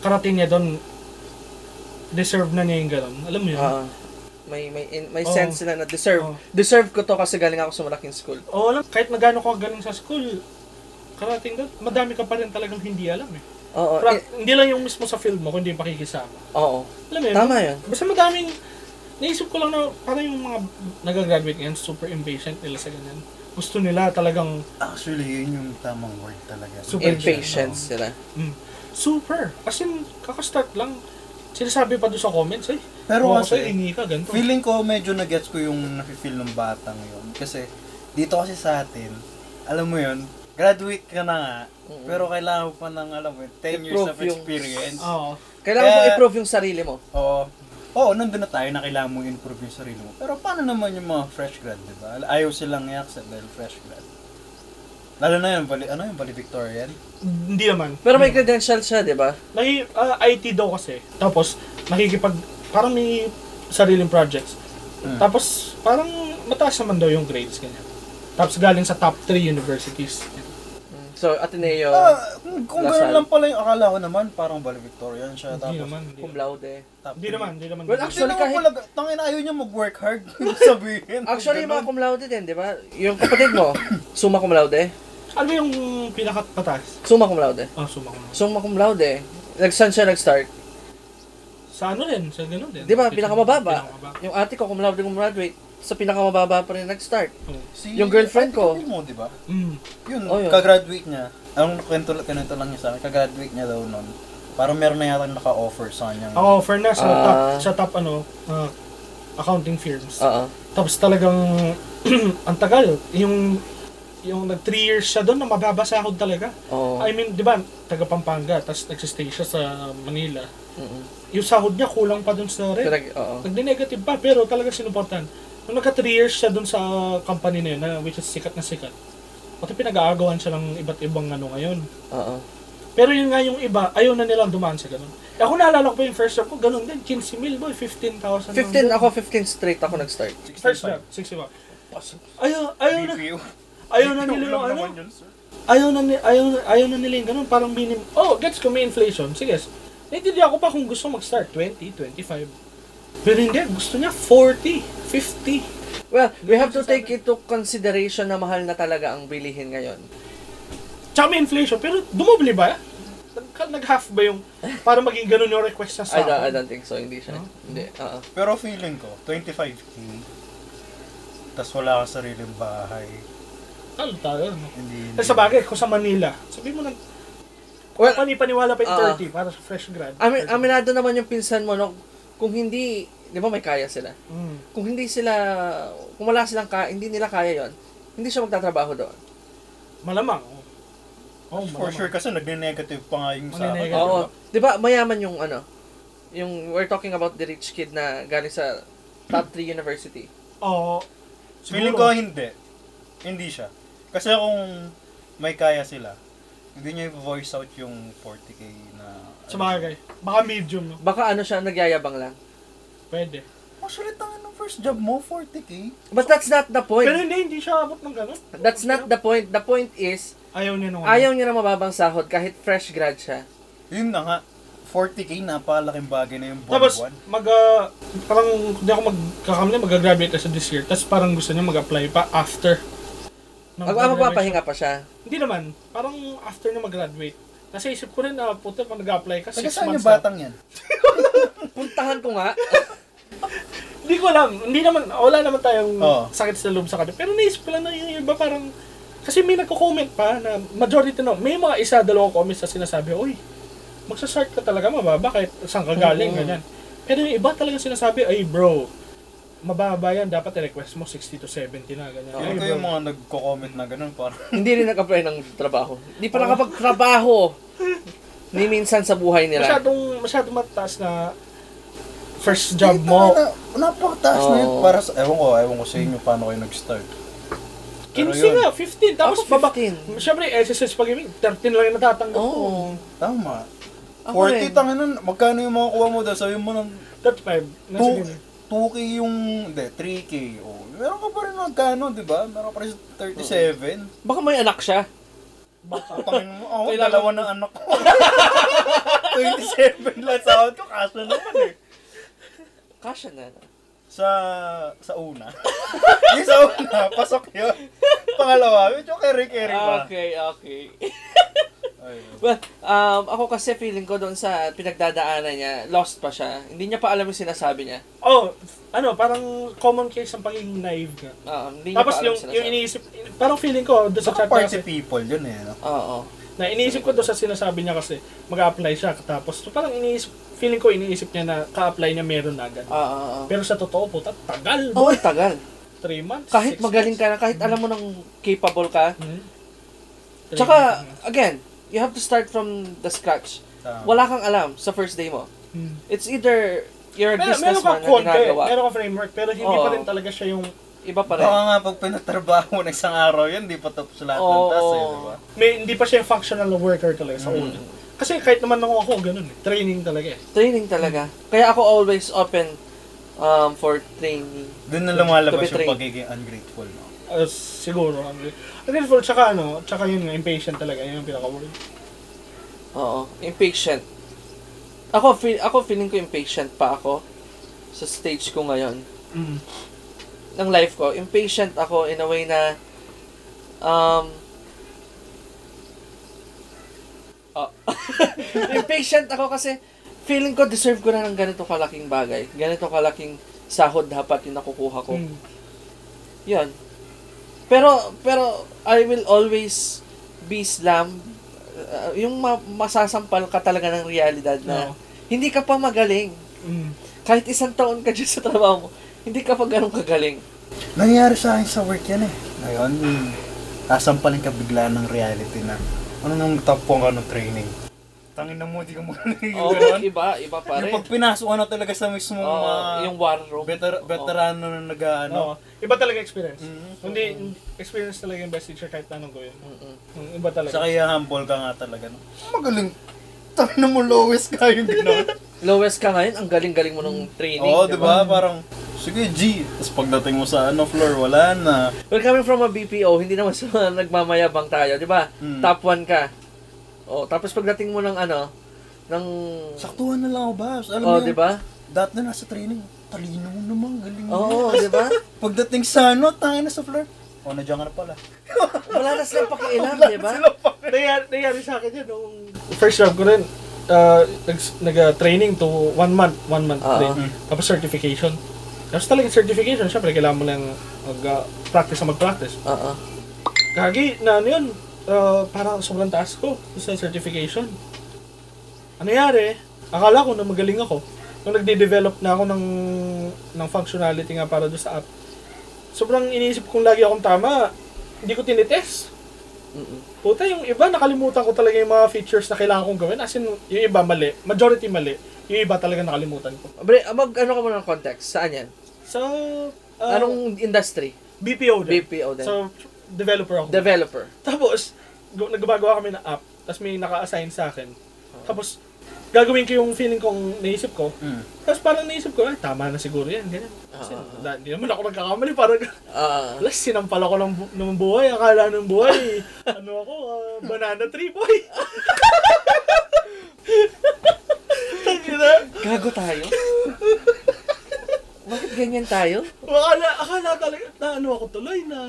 [SPEAKER 2] karating niya doon, deserve na niya yung gano'n. Alam mo yun?
[SPEAKER 1] May sense sila na deserve ko to kasi galing ako sa malaking school.
[SPEAKER 2] Alam, kahit magano ko galing sa school, karating doon, madami ka pa rin talagang hindi alam eh.
[SPEAKER 1] Oo.
[SPEAKER 2] Hindi lang yung mismo sa field mo, kundi yung pakikisama.
[SPEAKER 1] Oo.
[SPEAKER 2] Alam mo yun?
[SPEAKER 1] Tama yun.
[SPEAKER 2] Basta madaming naisip ko lang na parang yung mga nag-graduate ngayon, super impatient nila sa ganyan. Gusto nila talagang
[SPEAKER 3] Actually, yun yung tamang word talaga.
[SPEAKER 2] Super
[SPEAKER 1] Impatience sila.
[SPEAKER 2] super. As in, kakastart lang. Sinasabi pa doon sa comments,
[SPEAKER 3] Pero
[SPEAKER 2] "Wow,
[SPEAKER 3] kasi,
[SPEAKER 2] sa'yo, hingi ka, ganito."
[SPEAKER 3] feeling ko medyo na-gets ko yung nafe-feel ng batang yun. Kasi, dito kasi sa atin, alam mo yun, graduate ka na nga, pero kailangan mo pa ng, alam mo yun, 10 years
[SPEAKER 1] I-prove
[SPEAKER 3] of
[SPEAKER 1] yung-
[SPEAKER 3] experience.
[SPEAKER 2] Oo.
[SPEAKER 1] Kailangan mo
[SPEAKER 3] Kaya-
[SPEAKER 1] i-prove yung sarili mo.
[SPEAKER 3] Oo, nandun na tayo na kailangan mo improve yung sarili mo. Pero paano naman yung mga fresh grad, di ba? Ayaw silang i-accept dahil fresh grad. Lalo na yun, valedictorian?
[SPEAKER 2] Hindi naman.
[SPEAKER 1] Pero may credentials siya, di ba?
[SPEAKER 2] IT daw kasi. Tapos, parang may sariling projects. Tapos, parang mataas naman daw yung grades, ganyan. Tapos galing sa top 3 universities.
[SPEAKER 1] So, Ateneo,
[SPEAKER 3] Kung
[SPEAKER 1] Lasal.
[SPEAKER 3] gano'n lang pala yung akala ko naman, parang valedictorian siya.
[SPEAKER 2] Hindi
[SPEAKER 3] Tapos,
[SPEAKER 2] naman.
[SPEAKER 1] cum laude.
[SPEAKER 3] top
[SPEAKER 2] Hindi
[SPEAKER 3] three.
[SPEAKER 2] naman.
[SPEAKER 1] Well, actually,
[SPEAKER 3] Hindi naman pala, tangina ayaw niya mag-work hard. Sabihin.
[SPEAKER 1] Actually,
[SPEAKER 3] Ganun.
[SPEAKER 1] mga cum laude din, di ba? Yung kapatid mo, summa cum laude.
[SPEAKER 2] Ano ba yung pinakapataas?
[SPEAKER 1] Summa cum laude.
[SPEAKER 2] Suma ko na.
[SPEAKER 1] Summa cum laude. Saan siya nag-start?
[SPEAKER 2] Sa ano din? Sa ganun din.
[SPEAKER 1] Di ba, pinakamababa.
[SPEAKER 2] Pinakamababa.
[SPEAKER 1] Yung ate ko, cum laude gumraduate. Sa pinakamababa pa rin nag-start.
[SPEAKER 3] Yung
[SPEAKER 1] girlfriend ko.
[SPEAKER 3] mo, di ba? Yun,
[SPEAKER 1] Oh, yun.
[SPEAKER 3] kagraduate niya. Ang kwento lang niya sa akin, kagraduate niya daw nun. Parang meron na yata naka-offer sa kanya.
[SPEAKER 2] Ako, offer na sa
[SPEAKER 1] Ah.
[SPEAKER 2] top accounting firms.
[SPEAKER 1] Oo.
[SPEAKER 2] Tapos talagang ang tagal. Yung nag 3 years siya doon na mababa sahod talaga.
[SPEAKER 1] Oo.
[SPEAKER 2] I mean, di ba, taga Pampanga, tapos nagsistay siya sa Manila.
[SPEAKER 1] Mm-mm.
[SPEAKER 2] Yung sahod niya kulang pa doon sa rent.
[SPEAKER 1] Oo.
[SPEAKER 2] Nagdi-negative pa, pero talaga sinuportan. Nung nagka 3 years siya doon sa company na yun, which is sikat na sikat, pati pinag-aagawan siya ng iba't ibang ano ngayon.
[SPEAKER 1] Oo.
[SPEAKER 2] Pero yun nga yung iba, ayaw na nilang dumaan sa ganun. Eh, ako naalala ko pa yung first job ko, ganun din, 15,000 boy, 15,000.
[SPEAKER 1] 15, ako 15 straight ako nag-start.
[SPEAKER 2] First job, 65. Ayaw na,
[SPEAKER 3] BPO.
[SPEAKER 2] ayaw na nila yung ano, ayaw na nila yung ganun, parang minimum. Gets ko may inflation, sige. Naintindihan ko pa kung gusto mag-start, 20, 25. Pero hindi, gusto niya 40, 50.
[SPEAKER 1] Well, we have to take into consideration na mahal na talaga ang bilihin ngayon.
[SPEAKER 2] Tsaka may inflation, pero dumobli ba? Nag-half ba yung, para maging ganun yung request sa
[SPEAKER 1] I
[SPEAKER 2] sahod?
[SPEAKER 1] don't think so, hindi siya. Hindi,
[SPEAKER 3] Pero feeling ko, 25k, tas wala kang sariling bahay.
[SPEAKER 2] Talo tayo, no?
[SPEAKER 3] Hindi.
[SPEAKER 2] Sa bagay, kung sa Manila, sabi mo
[SPEAKER 1] Well,
[SPEAKER 2] paniwala pa yung 30 para sa fresh grad.
[SPEAKER 1] aminado naman yung pinsan mo, no? Kung hindi, di ba may kaya sila? Kung wala silang hindi nila kaya yon, hindi siya magtatrabaho doon.
[SPEAKER 2] Malamang.
[SPEAKER 3] For sure, kasi nagne-negative pa nga yung sa
[SPEAKER 2] Magne-negative.
[SPEAKER 1] Oo. Di ba, mayaman yung we're talking about the rich kid na galing sa top 3 university.
[SPEAKER 2] Oo.
[SPEAKER 3] Feeling ko hindi siya. Kasi kung may kaya sila, hindi niya i-voice out yung 40k na...
[SPEAKER 2] Sa bagay. Baka medium, no?
[SPEAKER 1] Baka siya, nagyayabang lang.
[SPEAKER 2] Pwede.
[SPEAKER 3] Actually, tangin ng first job mo, 40k.
[SPEAKER 1] But that's not the point.
[SPEAKER 2] Pero hindi siya abot ng ganun.
[SPEAKER 1] That's not the point. The point is,
[SPEAKER 2] Ayaw niya nung
[SPEAKER 1] ayaw niya na mababang sahod kahit fresh grad siya.
[SPEAKER 3] Yun na nga, 40k, napakalaking bagay na yung
[SPEAKER 2] Tapos,
[SPEAKER 3] buwan-buwan.
[SPEAKER 2] parang hindi ako magkakamali, mag-graduate na sa this year. Tapos parang gusto niya mag-apply pa after.
[SPEAKER 1] Magpapahinga pa siya.
[SPEAKER 2] Hindi naman. Parang after na mag-graduate. Nasa isip ko rin na puto pag nag-apply ka, 6
[SPEAKER 3] Taga saan
[SPEAKER 2] months
[SPEAKER 3] yung batang yan?
[SPEAKER 1] Puntahan ko nga.
[SPEAKER 2] Hindi ko alam. Hindi naman, wala naman tayong
[SPEAKER 3] Oo.
[SPEAKER 2] sakit sa loob sa kanila. Pero naisip ko lang na yung iba parang, kasi may nagko-comment pa na majority may mga isa, dalawang comments na sinasabi, uy, magsa-start ka talaga mababa kahit saan ka galing, ganyan. Pero yung iba talaga sinasabi, ay bro, mababa yan, dapat i-request mo 60 to 70 na, ganyan.
[SPEAKER 3] Feeling ko yung mga nagko-comment na ganun, parang...
[SPEAKER 1] Hindi rin nag-apply ng trabaho. Hindi pa nakapagtrabaho. Ni minsan sa buhay nila.
[SPEAKER 2] Masyadong mataas na first job mo.
[SPEAKER 3] Napakataas na yun.
[SPEAKER 1] Oo.
[SPEAKER 3] Para sa, ewan ko sa inyo paano kayo nag-start. Pero
[SPEAKER 2] 15
[SPEAKER 3] yun,
[SPEAKER 2] nga, 15. Tapos
[SPEAKER 1] Ako 15.
[SPEAKER 2] Siyempre, SSS pag-ibig, 13 lang yung natatanggap ko.
[SPEAKER 1] Oo.
[SPEAKER 3] Tama.
[SPEAKER 1] Ako
[SPEAKER 3] 40,
[SPEAKER 1] rin.
[SPEAKER 3] tangin nun, magkano yung mga kuha mo doon? Sabi mo ng
[SPEAKER 2] 35. Nasa ganyan.
[SPEAKER 3] 2k yung, 3k. Oh. Meron ka pa rin magkano, di ba? Meron pa rin 37.
[SPEAKER 1] Baka may anak siya.
[SPEAKER 3] Tangin mo, ako,
[SPEAKER 2] Kailangan-
[SPEAKER 3] dalawa ng anak ko. 27 lang sahod ko, kaso naman eh.
[SPEAKER 1] Kasha na.
[SPEAKER 3] Sa una. Yung sa una, pasok yun. Pangalawa, medyo keri-keri pa.
[SPEAKER 1] Okay.
[SPEAKER 3] Ayun.
[SPEAKER 1] Well, ako kasi feeling ko doon sa pinagdadaanan niya, lost pa siya. Hindi niya pa alam yung sinasabi niya.
[SPEAKER 2] parang common case ng pagiging naive nga.
[SPEAKER 1] Hindi niya
[SPEAKER 2] Tapos
[SPEAKER 1] pa alam
[SPEAKER 2] yung iniisip, parang feeling ko doon sa chat
[SPEAKER 3] Party
[SPEAKER 2] kasi,
[SPEAKER 3] people yun eh. No?
[SPEAKER 1] Oo.
[SPEAKER 2] na iniisip ko doon sa sinasabi niya kasi mag-a-apply siya tapos so, parang feeling ko iniisip niya na ka-apply niya meron na agad. Pero sa totoo po, tagal.
[SPEAKER 1] Oo, tagal.
[SPEAKER 2] 3 months.
[SPEAKER 1] Kahit
[SPEAKER 2] 6
[SPEAKER 1] magaling
[SPEAKER 2] months.
[SPEAKER 1] ka na, kahit alam mo nang capable ka.
[SPEAKER 2] Hmm.
[SPEAKER 1] Tsaka, again, you have to start from the scratch.
[SPEAKER 3] Tama.
[SPEAKER 1] Wala kang alam sa first day mo.
[SPEAKER 2] Hmm.
[SPEAKER 1] It's either you're a
[SPEAKER 2] Meron
[SPEAKER 1] businessman
[SPEAKER 2] kang
[SPEAKER 1] na
[SPEAKER 2] konti,
[SPEAKER 1] ginagawa.
[SPEAKER 2] meron kang framework, pero hindi
[SPEAKER 1] Oo.
[SPEAKER 2] pa rin talaga siya yung
[SPEAKER 1] Iba pa rin.
[SPEAKER 3] Baka nga pag pinatrabaho mo ng isang araw yan, di pa tapos lahat ng task eh, di ba?
[SPEAKER 2] hindi pa siya yung functional worker talaga sa una. Kasi kahit naman ako ganun eh. Training talaga eh.
[SPEAKER 1] Training talaga. Kaya ako always open for training.
[SPEAKER 3] Doon na lumalabas
[SPEAKER 1] To be
[SPEAKER 3] yung
[SPEAKER 1] trained.
[SPEAKER 3] pagiging ungrateful, no?
[SPEAKER 2] Siguro. Grateful, tsaka yun nga, impatient talaga. Yun yung pinaka-word.
[SPEAKER 1] Oo, impatient. Ako feeling ko impatient pa ako sa stage ko ngayon ng life ko. Impatient ako in a way na impatient ako kasi feeling ko deserve ko na ng ganito kalaking bagay. Ganito kalaking sahod dapat yung nakukuha ko. Yan. Pero I will always be slammed. Yung masasampal ka talaga ng realidad na hindi ka pa magaling. Kahit 1 taon ka dyan sa trabaho mo, hindi ka pa ganun kagaling.
[SPEAKER 3] Nangyayari sa akin sa work yan eh. Ngayon, sasampalin ka bigla ng reality na ano nung tapong ka ng training. Tangin na mo, di ka magaling.
[SPEAKER 1] Oo, iba pa rin.
[SPEAKER 3] Yung pag pinasok ka na talaga sa mismong
[SPEAKER 1] yung war room.
[SPEAKER 3] veterano na nag-ano.
[SPEAKER 2] Iba talaga experience.
[SPEAKER 3] Mhm.
[SPEAKER 2] Hindi, experience talaga yung best teacher kahit anong gawin. Iba talaga.
[SPEAKER 3] Sa kaya humble ka nga talaga. No? Magaling. Tangin na mo, lowest ka yung gano'n.
[SPEAKER 1] Lowest ka ngayon, ang galing-galing mo nung training.
[SPEAKER 3] Oo, diba? Parang, sige G. Tapos pagdating mo sa floor, wala na.
[SPEAKER 1] Well, coming from a BPO, hindi naman sa nagmamayabang tayo, di ba? Top 1 ka. Oh, tapos pagdating mo ng ng
[SPEAKER 3] Saktuhan na lang ako, Babs. Alam mo
[SPEAKER 1] di ba?
[SPEAKER 3] dati na nasa training, talino mo naman, galing mo.
[SPEAKER 1] Oo, di ba?
[SPEAKER 3] Pagdating sa tangin na sa floor, nandiyan ka na pala.
[SPEAKER 1] Wala na silang pakialam, di ba?
[SPEAKER 2] Nangyari sa akin yun nung first job ko rin. Nag-training to 1 month training. Tapos certification. Tapos talagang certification, syempre kailangan mo lang mag-practice. Kagi na yun, parang sobrang taas ko sa certification. Ano nangyari? Akala ko na magaling ako. Nung nagde-develop na ako ng functionality nga para doon sa app, sobrang iniisip kong lagi akong tama, hindi ko tinitest. Puta, yung iba, nakalimutan ko talaga yung mga features na kailangan kong gawin. As in, yung iba mali, majority mali, yung iba talaga nakalimutan ko.
[SPEAKER 1] Ano ka muna ng context? Saan yan?
[SPEAKER 2] So,
[SPEAKER 1] Anong industry?
[SPEAKER 2] BPO din.
[SPEAKER 1] BPO din.
[SPEAKER 2] So, developer ako.
[SPEAKER 1] Developer.
[SPEAKER 2] Tapos, nagbagawa kami ng app, tapos may naka-assign sa akin. Tapos, gagawin ko yung feeling kong naisip ko. Tapos parang naisip ko, tama na siguro yan, ganyan. Kasi, hindi naman ako nagkakamali, parang, alas, sinampal ako ng buhay, akala ng buhay, banana tree boy.
[SPEAKER 1] Gago tayo? Bakit ganyan tayo?
[SPEAKER 2] Akala talaga, ako tuloy na,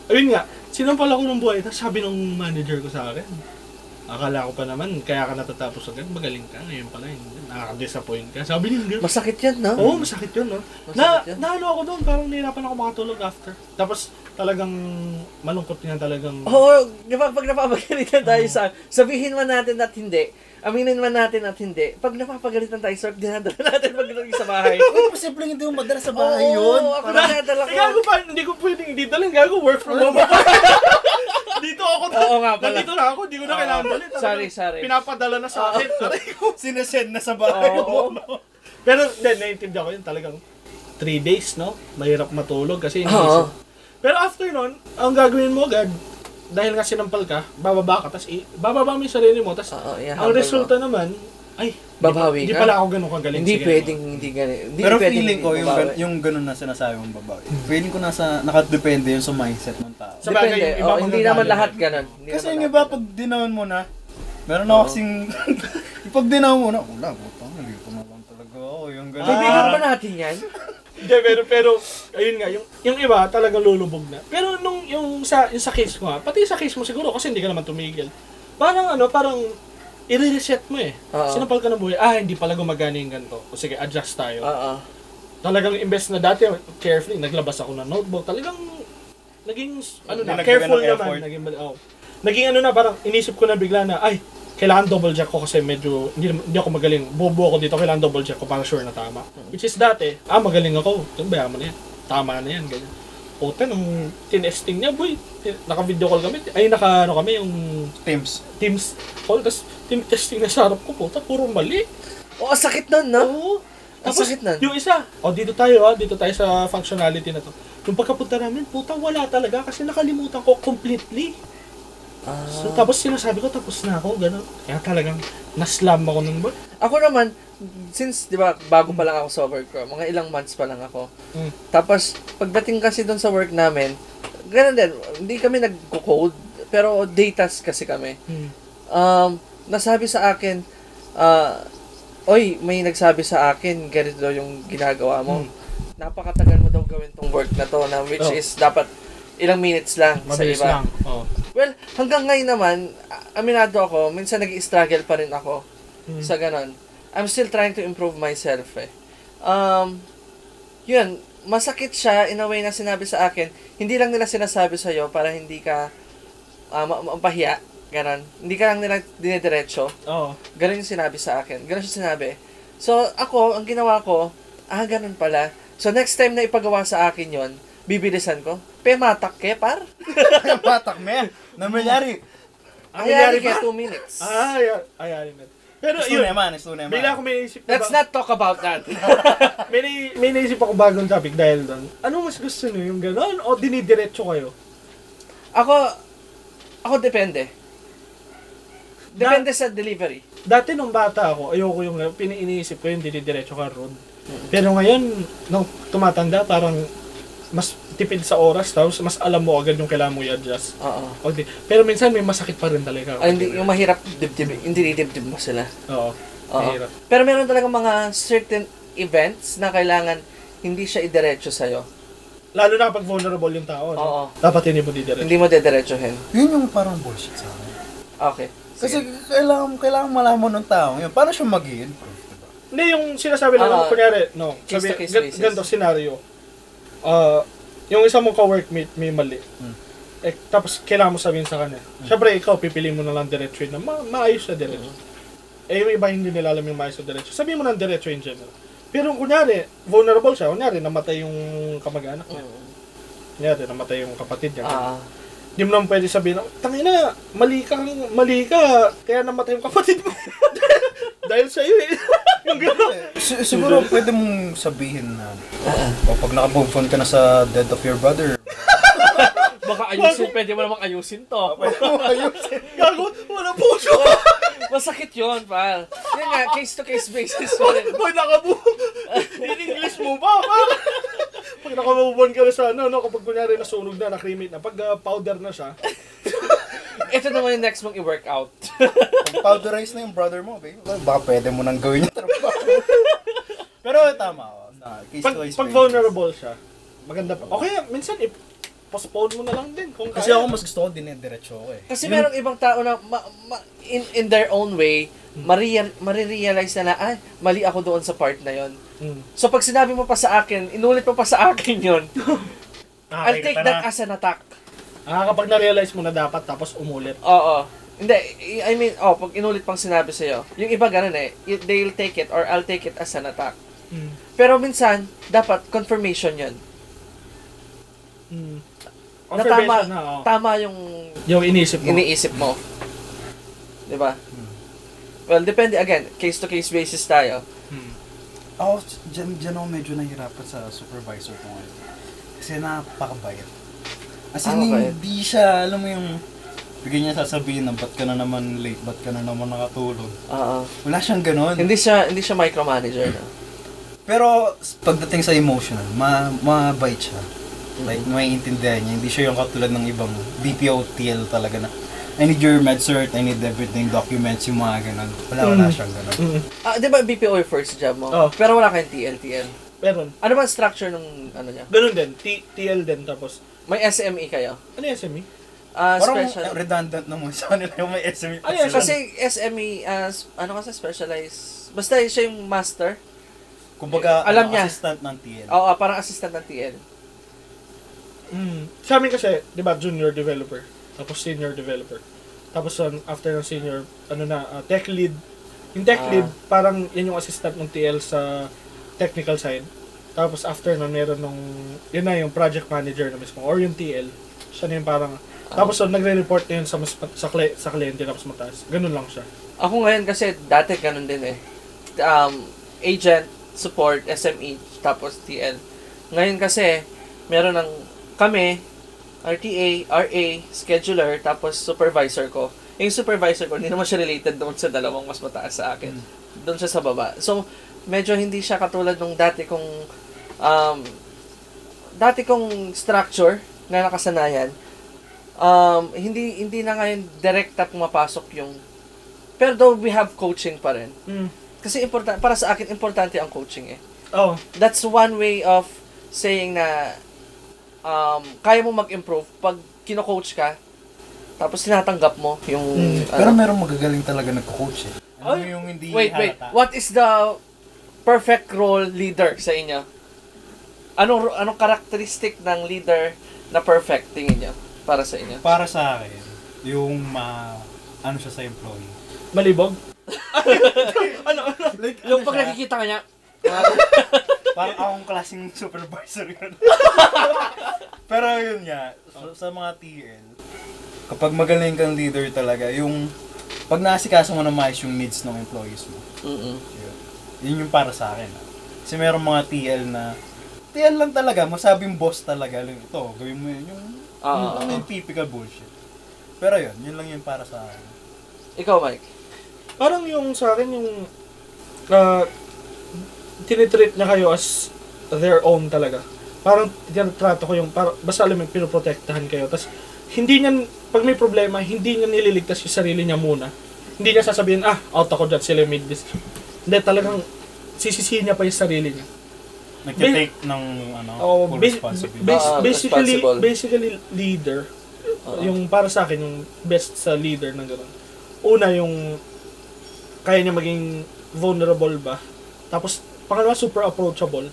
[SPEAKER 2] ayun nga, sinampal ako ng buhay, tapos sabi ng manager ko sa akin, akala ko pa naman, kaya ka natatapos agad, magaling ka, ngayon pala, nakaka-disappoint ka. Sabi niya,
[SPEAKER 1] Masakit yan, no?
[SPEAKER 2] Oo, masakit yun, no?
[SPEAKER 1] Masakit yan.
[SPEAKER 2] Naano ako doon, parang nahirapan ako makatulog after. Tapos, talagang malungkot nga talagang...
[SPEAKER 1] Oo, di ba, pag napapagalitan tayo sabihin man natin at hindi, aminin man natin at hindi, pag napapagalitan tayo sa dinadala natin pag sa bahay.
[SPEAKER 3] Posibleng hindi mo madala sa bahay yun.
[SPEAKER 1] Ako dinadala ko.
[SPEAKER 2] Gago pa, hindi ko pwedeng hindi dalhin, gago, work from home. Dito ako,
[SPEAKER 1] Oo nga pala.
[SPEAKER 2] nandito na ako, hindi ko na kailangan dalhin.
[SPEAKER 1] Sorry.
[SPEAKER 2] Pinapadala na sa akin.
[SPEAKER 3] Sinasend na sa bahay mo.
[SPEAKER 2] Pero, naiintindihan ko yun talagang 3 days, no? Mahirap matulog kasi iniisip. Pero after nun, ang gagawin mo agad, dahil nga sinampal ka, bababa ka, tapos bababa mo yung sarili mo, tapos ang resulta naman, ay,
[SPEAKER 1] babawi
[SPEAKER 2] hindi
[SPEAKER 1] ka?
[SPEAKER 2] pala ako ganun kagaling.
[SPEAKER 1] Hindi
[SPEAKER 2] Sige,
[SPEAKER 1] pwedeng hindi ganun.
[SPEAKER 3] Pero feeling ko, yung ganun na sinasabi mong babae, feeling ko nakadepende yun sa mindset ng tao.
[SPEAKER 2] Sa bagay,
[SPEAKER 1] Depende.
[SPEAKER 2] yung iba
[SPEAKER 1] Hindi naman lahat ganun.
[SPEAKER 3] Kasi yung iba, pag dinawan mo na, meron ako kasing, pag dinawan mo na, wala, butang, nalito na lang talaga ako, yung ganun.
[SPEAKER 1] Kaibigan ba natin yan?
[SPEAKER 2] Hindi, pero, ayun nga, yung iba talagang lulubog na. Pero yung sa case ko nga, pati sa case mo siguro, kasi hindi ka naman tumigil. Parang i-reset mo eh. Sinampal ka ng buhay, hindi pala gumagana yung ganito. O sige, adjust tayo. talagang imbes na dati, carefully, naglabas ako ng notebook. Talagang, naging,
[SPEAKER 3] Nilagyan
[SPEAKER 2] careful
[SPEAKER 3] ng effort.
[SPEAKER 2] naman. Naging parang inisip ko na bigla na, ay, kailangan double check ko kasi medyo, hindi ako magaling. Bobo ako dito, kailangan double check ko para sure na tama. Which is dati, magaling ako. Bayaan mo na yan. Tama na yan, ganyan. Puta, nung tinesting niya, boy, naka-video call kami. Ay, kami, yung Teams call. Tapos, testing na sa harap ko, puta, puro mali.
[SPEAKER 1] ang sakit nun, no?
[SPEAKER 2] Oo.
[SPEAKER 1] Ang
[SPEAKER 2] Tapos,
[SPEAKER 1] sakit nun.
[SPEAKER 2] yung isa, dito tayo sa functionality na to. Yung pagkapunta namin, puta, wala talaga kasi nakalimutan ko completely. So, tapos sinasabi ko, tapos na ako, gano'n. Kaya talagang naslam ako ng boy.
[SPEAKER 1] Ako naman, since, di ba, bago pa lang ako sa work ko, mga ilang months pa lang ako. Tapos, pagdating kasi doon sa work namin, gano'n din, hindi kami nag-code, pero datas kasi kami. Nasabi sa akin, oy, may nagsabi sa akin, ganito daw yung ginagawa mo. Napakatagal mo daw gawin tong work na to, na which is dapat ilang minutes lang
[SPEAKER 2] Mabilis
[SPEAKER 1] sa iba.
[SPEAKER 2] lang.
[SPEAKER 1] Well, hanggang ngayon naman, aminado ako, minsan nag-struggle pa rin ako sa ganon. I'm still trying to improve myself eh. Yun, masakit siya in a way na sinabi sa akin, hindi lang nila sinasabi sa'yo para hindi ka mapahiya, ganon. Hindi ka lang nila dinediretso. Ganon yung sinabi sa akin. Ganon siya sinabi. So, ako, ang ginawa ko, ganon pala. So, next time na ipagawa sa akin yon, bibilisan ko. Matak ke, par?
[SPEAKER 3] Matak me. Namilyari.
[SPEAKER 1] Ayari kaya 2 minutes.
[SPEAKER 2] Ayari na. Pero
[SPEAKER 3] Istune
[SPEAKER 2] yun,
[SPEAKER 3] man.
[SPEAKER 2] bigla ako may naisip na
[SPEAKER 1] Let's not talk about that.
[SPEAKER 2] may naisip ako bagong topic dahil doon. Ano mas gusto niyo, yung gano'n o dinidiretso kayo?
[SPEAKER 1] Ako depende. Depende sa delivery.
[SPEAKER 2] Dati nung bata ako, ayoko yung iniisip ko yung dinidiretso ka road. Pero ngayon, nung tumatanda, parang mas tipid sa oras, tapos mas alam mo agad yung kailangan mo i-adjust. Okay. Pero minsan may masakit pa rin talaga.
[SPEAKER 1] Hindi, yung mahirap dibdib, hindi dibdib mo sila.
[SPEAKER 2] Mahirap.
[SPEAKER 1] Pero meron talaga mga certain events na kailangan hindi siya idiretso sa'yo.
[SPEAKER 2] Lalo na kapag vulnerable yung tao, no? Dapat hindi mo didiretso.
[SPEAKER 1] Hindi mo didiretsohin.
[SPEAKER 3] Yun yung parang bullshit sa akin.
[SPEAKER 1] Okay.
[SPEAKER 3] Kasi kailangan malaman ng tao yun. Paano siya mag-i-improve, diba?
[SPEAKER 2] Hindi, yung sinasabi lang, kunyari,
[SPEAKER 1] Case-to-case basis.
[SPEAKER 2] ganito scenario. Yung isang mong ka-workmate may mali. Tapos kailangan mo sabihin sa kanya. Siyempre, ikaw, pipili mo na lang diretso na maayos na diretso. Yung iba hindi nila alam yung maayos na diretso. Sabihin mo ng diretso in general. Pero kunyari, vulnerable siya. Kunyari, namatay yung kamag-anak niya. Kunyari, namatay yung kapatid niya. Hindi mo naman pwede sabihin, tangina, mali ka, kaya namatay yung kapatid mo. Dahil sa'yo eh. Yung gano'n.
[SPEAKER 3] Siguro pwede mong sabihin na pag naka-move on ka na sa death of your brother.
[SPEAKER 1] Baka ayusin, pwede mo namang ayusin to.
[SPEAKER 3] Pwede mo ayusin.
[SPEAKER 2] Gago, wala puso.
[SPEAKER 1] Masakit yun, pal. Yun nga, case-to-case basis pa rin.
[SPEAKER 2] Pag in English mo ba? Pag naka-move ka na sa kapag kunyari nasunog na, na-cremate na, pag powder na siya.
[SPEAKER 1] Ito naman yung next mong i-workout.
[SPEAKER 3] Pag powderize na yung brother mo, baka pwede mo nang gawin yung trabaho. Pero tama ako.
[SPEAKER 2] Pag vulnerable siya, maganda pa. Okay, minsan postpone mo na lang din. Kung
[SPEAKER 3] Kasi
[SPEAKER 2] kaya.
[SPEAKER 3] ako mas gusto ko dinediretso ko eh.
[SPEAKER 1] Kasi merong ibang tao na in their own way, marirealize na mali ako doon sa part na yon. So pag sinabi mo pa sa akin, inulit mo pa sa akin yon, I'll take that as an attack.
[SPEAKER 2] Kapag na-realize mo na dapat, tapos umulit.
[SPEAKER 1] Oo. Hindi, I mean, pag inulit pang sinabi sa'yo, yung iba ganun eh, they'll take it or I'll take it as an attack. Pero minsan, dapat confirmation yun. Na tama yung iniisip mo. Diba? Well, depende again, case-to-case basis tayo.
[SPEAKER 3] Ako, dyan ako medyo nahirapan sa supervisor ko ngayon. Kasi napakabait. As in, hindi siya, alam mo yung bigyan niya sasabihin na ba't ka na naman late, ba't ka na naman nakatulog. Wala siyang ganon.
[SPEAKER 1] Hindi siya micromanager na.
[SPEAKER 3] Pero pagdating sa emotional, mabait siya. Like, maiintindihan niya. Hindi siya yung katulad ng ibang BPO TL talaga na I need your med cert, I need everything, documents, yung mga ganon. Wala siyang ganon.
[SPEAKER 1] Di ba BPO yung first job mo? Pero wala kayong TL.
[SPEAKER 2] Meron.
[SPEAKER 1] Ano ba ang structure ng ano niya?
[SPEAKER 2] Ganun din. TL din tapos.
[SPEAKER 1] May SME kayo?
[SPEAKER 2] Ano yung SME?
[SPEAKER 3] Parang
[SPEAKER 1] special.
[SPEAKER 3] redundant naman sa kanila yung may SME.
[SPEAKER 1] Kasi SME, ano kasi specialized? Basta siya yung master?
[SPEAKER 3] Kumbaga,
[SPEAKER 1] alam niya.
[SPEAKER 3] assistant ng TL.
[SPEAKER 1] Oo, parang assistant ng TL.
[SPEAKER 2] Sa amin kasi, di ba, junior developer, tapos senior developer. Tapos after ng senior, tech lead. Yung tech lead, parang yan yung assistant ng TL sa technical side. Tapos after na meron yun na yung project manager na mismo, or yung TL. Siya na yung parang, tapos nagre-report na yun sa kliyente tapos mataas. Ganun lang siya.
[SPEAKER 1] Ako ngayon kasi, dati ganun din eh. Agent, support, SME, tapos TL. Ngayon kasi, meron kami, RTA, RA, scheduler, tapos supervisor ko. Yung supervisor ko, hindi naman siya related doon sa dalawang mas mataas sa akin. Doon siya sa baba. So, medyo hindi siya katulad nung dati kong structure na nakasanayan. Hindi na ngayon direkta pumapasok yung, pero though we have coaching pa rin. Kasi para sa akin, importante ang coaching eh.
[SPEAKER 2] Oh.
[SPEAKER 1] That's one way of saying na kaya mo mag-improve pag kino-coach ka, tapos tinatanggap mo yung...
[SPEAKER 3] Pero merong magagaling talaga nagko-coach eh. Ano yung hindi
[SPEAKER 1] wait.
[SPEAKER 3] halata?
[SPEAKER 1] What is the perfect role leader sa inyo? Anong karakteristik ng leader na perfect tingin niyo para sa inyo?
[SPEAKER 3] Para sa akin, yung ano siya sa employee.
[SPEAKER 2] Malibog?
[SPEAKER 3] Like,
[SPEAKER 1] Yung
[SPEAKER 3] ano
[SPEAKER 1] pag
[SPEAKER 3] siya?
[SPEAKER 1] nakikita ka niya,
[SPEAKER 3] Parang akong klaseng supervisor yun. Pero yun nga, sa mga TL, kapag magaling kang leader talaga, yung pag naasikaso mo na maayos yung needs ng employees mo. Yun yung para sa akin. Kasi merong mga TL lang talaga, masabing boss talaga. Ito, gawin mo yun. Yung typical bullshit. Pero yun lang yun para sa akin.
[SPEAKER 1] Ikaw, Mike?
[SPEAKER 2] Parang yung sa akin yung tinitreat niya kayo as their own talaga. Parang tinatrato ko yung, basta alam mo, pinoprotektahan kayo. Tapos, hindi niya, pag may problema, hindi niya nililigtas yung sarili niya muna. Hindi niya sasabihin, out ako dyan, sila made this. Hindi, talagang sisisihin niya pa yung sarili niya.
[SPEAKER 3] Nagtitake ng full responsibility.
[SPEAKER 2] Basically, leader. Yung para sa akin, yung best sa leader na gano'n. Una, yung kaya niya maging vulnerable ba. Tapos, pangalawa, super approachable.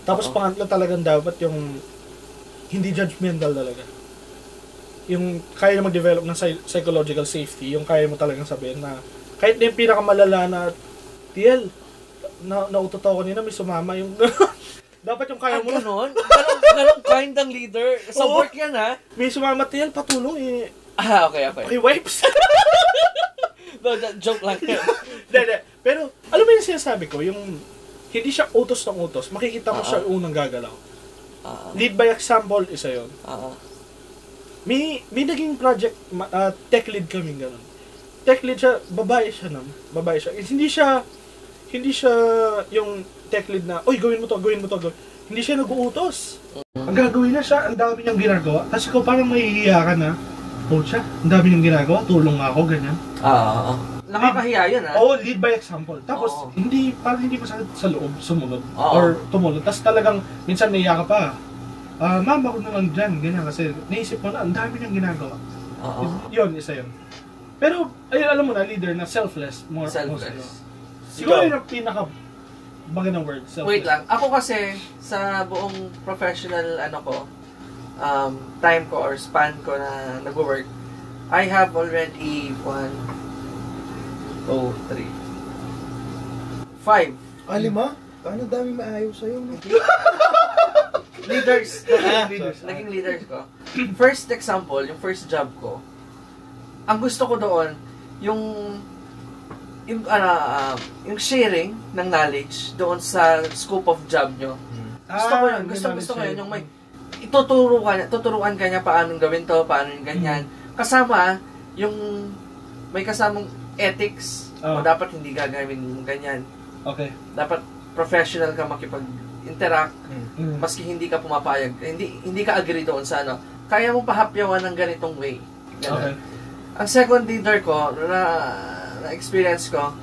[SPEAKER 2] Tapos, pangatlo talagang dapat yung hindi judgmental talaga. Yung kaya na mag-develop ng psychological safety, yung kaya mo talagang sabihin na kahit na yung pinakamalala na TL, nautot ako kanina, may sumama yung dapat yung kaya mo
[SPEAKER 1] Ganon? Ganong kind ng leader. Sa work yan, ha?
[SPEAKER 2] may sumama TL, patulong
[SPEAKER 1] Okay.
[SPEAKER 2] okay, wipes.
[SPEAKER 1] No, joke lang yun.
[SPEAKER 2] Hindi. Pero, alam mo yung sinasabi ko, yung hindi siya utos ng utos, makikita mo siya unang gagalaw. Lead by example, isa yun. May naging project, tech lead kami gano'n. Tech lead siya, babae siya. Hindi siya yung tech lead na, gawin mo to. Hindi siya nag-uutos. Ang gagawin na siya, ang dami niyang ginagawa. Kasi ko parang mahihiya ka na, siya, ang dami niyang ginagawa, tulong ako, ganyan.
[SPEAKER 1] Nakakahiya yun, ha?
[SPEAKER 2] Lead by example. Tapos, parang hindi masakit sa loob, sumunod.
[SPEAKER 1] Oo.
[SPEAKER 2] Or tumulog. Tapos talagang, minsan naiya ka pa. Ma'am, ako naman dyan, ganyan. Kasi naisip mo na, ang dami niyang ginagawa. Yun, isa yun. Pero, ayun, alam mo na, leader na selfless.
[SPEAKER 1] Selfless.
[SPEAKER 2] Siguro yun ang pinaka magandang word, selfless.
[SPEAKER 1] Wait lang. Ako kasi, sa buong professional, time ko or span ko na nag-work, I have already 1, 2, 3, 5.
[SPEAKER 4] 5? Paano dami maayaw sa'yo? No?
[SPEAKER 1] Leaders. Naging leaders ko. First example, yung first job ko, ang gusto ko doon, yung sharing ng knowledge doon sa scope of job nyo. Gusto ko yun. Gusto ko yun. Yung may tuturuan ka niya paano gawin to, paano yung ganyan. Kasama, yung may kasamang ethics, o dapat hindi gagawin yung ganyan.
[SPEAKER 2] Okay.
[SPEAKER 1] Dapat professional ka makipag-interact, maski hindi ka pumapayag, hindi ka agree doon sa kaya mo pahapyawan ng ganitong way. Ganun. Okay. Ang second leader ko, na experience ko,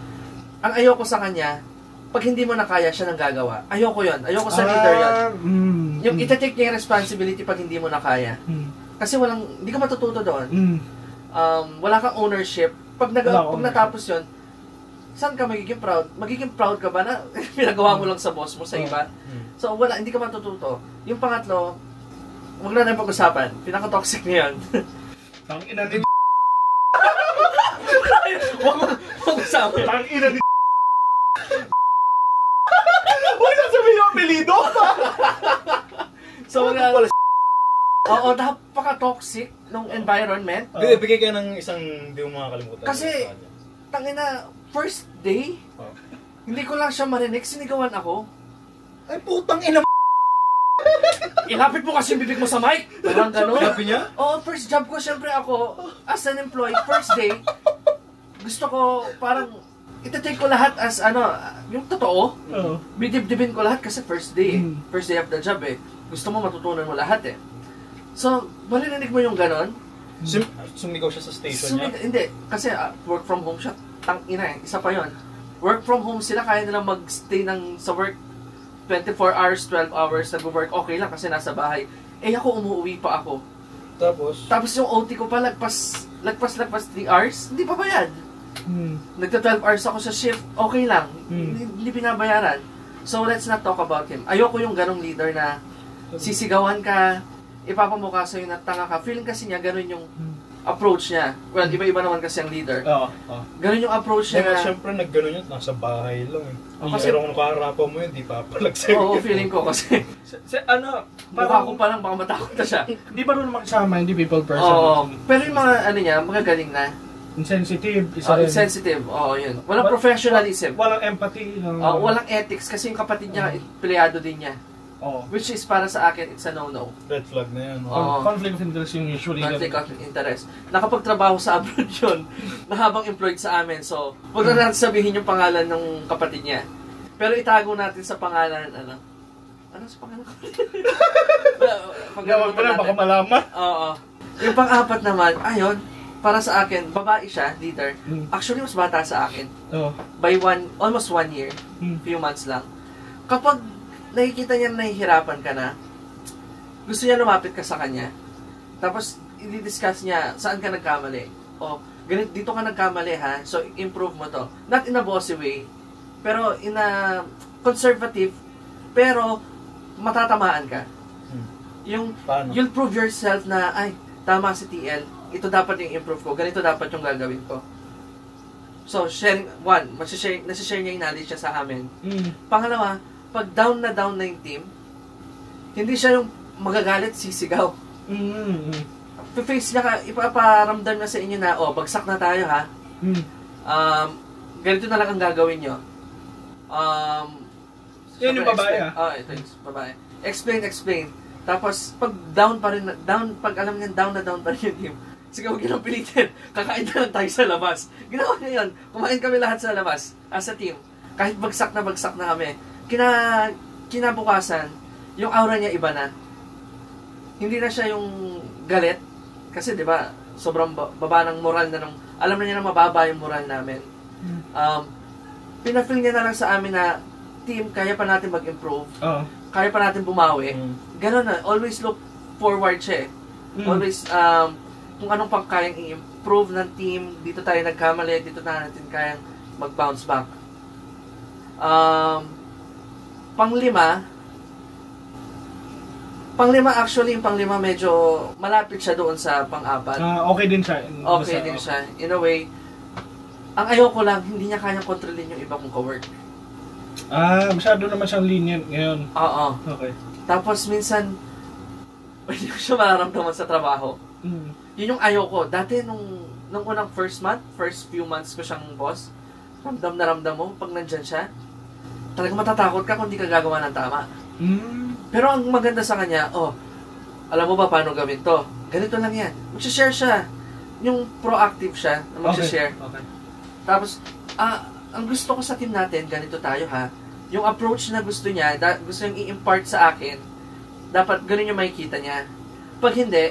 [SPEAKER 1] ang ayoko sa kanya, pag hindi mo na kaya siya nang gagawa. Ayoko yun. Ayoko sa leader yun. Yung itatake niya yung responsibility pag hindi mo na kaya. Kasi hindi ka matututo doon. Wala kang ownership. Pag natapos yun, saan ka magiging proud? Magiging proud ka ba na pinagawa mo lang sa boss mo sa iba? So, wala, hindi ka matututo. Yung pangatlo, wag na natin pag-usapan. Pinaka-toxic na yun.
[SPEAKER 2] Tang ina ni
[SPEAKER 1] Wag mo pag-usapan.
[SPEAKER 2] Tang ina ni Huwag sasabihin yung apelido!
[SPEAKER 1] So, oo, napaka-toxic ng environment.
[SPEAKER 3] Bigay ka ng isang hindi mo makakalimutan.
[SPEAKER 1] Kasi, tangina, first day, hindi ko lang siya marinig, sinigawan ako.
[SPEAKER 4] Ay, putang ina
[SPEAKER 1] Ilapit mo kasi yung bibig mo sa mic! Parang gano'n.
[SPEAKER 3] Sabi niya?
[SPEAKER 1] Oo, first job ko, syempre ako, as an employee, first day, gusto ko parang, itatake ko lahat as yung totoo. Bidibdibin ko lahat kasi first day First day of the job eh. Gusto mo matutunan mo lahat eh. So, marinig mo yung gano'n.
[SPEAKER 3] Sumigaw siya sa station niya?
[SPEAKER 1] Hindi, kasi work from home siya. Tang-ina eh, isa pa yon. Work from home sila, kaya nilang magstay sa work 24 hours, 12 hours, nag-work, okay lang kasi nasa bahay. Eh ako, umuwi pa ako. Tapos yung OT ko pa, lagpas 3 hours, hindi pa bayad. Nagta 12 hours ako sa shift, okay lang. Hindi pinabayaran. So let's not talk about him. Ayoko yung ganong leader na sisigawan ka, ipapamukha sa'yo na tanga ka. Feeling kasi niya, ganun yung approach niya. Well, iba-iba naman kasi ang leader. Ganun yung approach niya.
[SPEAKER 3] Kaya siyempre nag-ganon yun, nasa bahay lang eh.
[SPEAKER 1] Kasi
[SPEAKER 3] pero kung nakaharapan mo yun, di papalag sa'yo.
[SPEAKER 1] Oo, feeling ko kasi mukha ko pa lang, baka matakot na siya.
[SPEAKER 2] Hindi ba rin makisama, hindi people person?
[SPEAKER 1] Oo. Pero yung mga niya, magagaling na.
[SPEAKER 2] Insensitive, isa rin.
[SPEAKER 1] Insensitive, oo yun. Walang professionalism.
[SPEAKER 2] Walang empathy.
[SPEAKER 1] Walang ethics kasi yung kapatid niya, empleyado din niya. Which is para sa akin, it's a no-no.
[SPEAKER 3] Red flag na yan.
[SPEAKER 2] Conflict of interest yung usually.
[SPEAKER 1] Conflict of interest. Nakapagtrabaho sa abroad yun, na habang employed sa amin. So, huwag na natin sabihin yung pangalan ng kapatid niya. Pero itago natin sa pangalan, ano sa pangalan ko?
[SPEAKER 2] Huwag mo na, baka malaman.
[SPEAKER 1] Oo. Yung pang-apat naman, ayun, para sa akin, babae siya, leader. Actually, mas bata sa akin. By almost 1 year. Few months lang. Kapag nakikita niya na nahihirapan ka na, gusto niya lumapit ka sa kanya. Tapos, i-discuss niya, saan ka nagkamali? Ganito, dito ka nagkamali ha, so improve mo to. Not in a bossy way, pero in a conservative, pero matatamaan ka. You'll prove yourself na, ay, tama si TL, ito dapat yung improve ko, ganito dapat yung gagawin ko. So, sharing, nasishare niya yung knowledge niya sa amin. Pangalawa, pag down na yung team, hindi siya yung magagalit, sisigaw. Face niya ipaparamdam na sa inyo na, bagsak na tayo ha. Ganito na lang ang gagawin nyo.
[SPEAKER 2] Yan yung babae ha?
[SPEAKER 1] Ito yung babae. Explain. Tapos, pag pag alam niya down pa rin yung team, sige, huwag yun ang pilitin. Kakain na lang tayo sa labas. Ginawa niya yun. Kumain kami lahat sa labas as a team. Kahit bagsak na kami. Kinabukasan, yung aura niya iba na. Hindi na siya yung galit. Kasi, di ba, sobrang baba ng moral na alam na niya na mababa yung moral namin. Pinafeel niya na lang sa amin na, team, kaya pa natin mag-improve. Kaya pa natin bumawi. Ganon na. Always look forward siya eh. Always, kung anong pang kayang i-improve ng team, dito tayo nagkamali, dito na natin kayang mag-bounce back. Panglima, actually, yung panglima medyo malapit siya doon sa pang-apat.
[SPEAKER 2] Okay din siya.
[SPEAKER 1] Okay din siya. In a way, ang ayoko lang, hindi niya kayang kontrolin yung iba kong ka-work.
[SPEAKER 2] Masyado naman siyang lenient ngayon.
[SPEAKER 1] Oo.
[SPEAKER 2] Okay.
[SPEAKER 1] Tapos minsan, hindi ko siya mararamdaman sa trabaho. Yun yung ayoko. Dati nung unang first few months ko siyang boss, ramdam na ramdam mo pag nandyan siya. Talagang matatakot ka kung di ka gagawa ng tama. Pero ang maganda sa kanya, alam mo ba paano gawin to? Ganito lang yan. Mag-share siya. Yung proactive siya na mag-share.
[SPEAKER 2] Okay.
[SPEAKER 1] Tapos, ang gusto ko sa team natin, ganito tayo ha. Yung approach na gusto niya, gusto niyang i-impart sa akin, dapat ganun yung makikita niya. Pag hindi,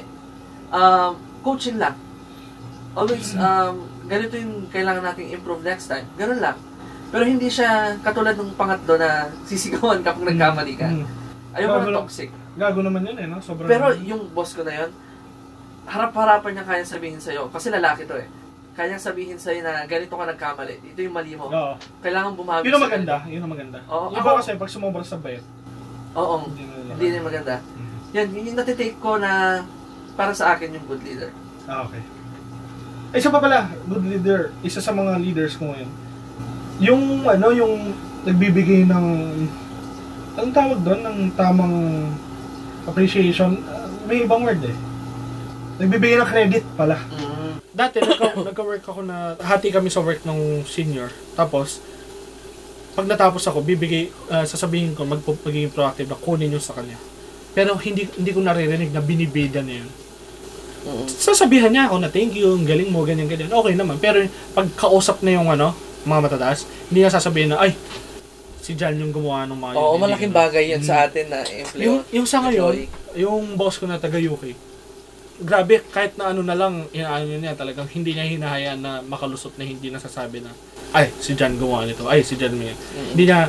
[SPEAKER 1] coaching lang. Always, ganito yung kailangan nating improve next time. Ganun lang. Pero hindi siya katulad ng pangatlo na sisigawan ka pag nagkamali ka. Ayoko na toxic.
[SPEAKER 2] Gago naman yun eh, no? Sobrang
[SPEAKER 1] Pero yung boss ko na yun, harap-harapan niya kaya sabihin sa'yo. Kasi lalaki to eh. kanyang sabihin sa'yo na ganito ka nagkamali, ito yung mali mo.
[SPEAKER 2] Oo.
[SPEAKER 1] Kailangan bumawi
[SPEAKER 2] Yun ang
[SPEAKER 1] sa
[SPEAKER 2] maganda.
[SPEAKER 1] ganito.
[SPEAKER 2] Yun ang maganda.
[SPEAKER 1] Oo,
[SPEAKER 2] Iba
[SPEAKER 1] ako-
[SPEAKER 2] kasi pag sumobra sa bayot.
[SPEAKER 1] Oo, hindi na maganda. Yan, yun yung natitake ko na para sa akin yung good leader.
[SPEAKER 2] Okay. Ay, isa pa pala, good leader, isa sa mga leaders ko ngayon. Yung nagbibigay ng, anong tawag doon, ng tamang appreciation, may ibang word eh. Nagbibigay ng credit pala. Dati, nagka-work ako na, hati kami sa work ng senior. Tapos, pag natapos ako, sasabihin ko, magiging proactive na kunin yun sa kanya. Pero hindi ko naririnig na binibida na yun. Sasabihan niya ako na thank you, ang galing mo, ganyan. Okay naman. Pero pag kausap na yung mga matataas, hindi niya sasabihin na, ay, si Jan yung gumawa ng mga
[SPEAKER 1] Oo, malaking bagay yan sa atin na
[SPEAKER 2] yung sa ngayon, yung boss ko na taga UK, grabe, kahit na ano na lang, inaano niya talagang hindi niya hinahayaan na makalusot na hindi nasasabi na, ay, si Jan gumawa nito, ay, si Jan may. Hindi niya,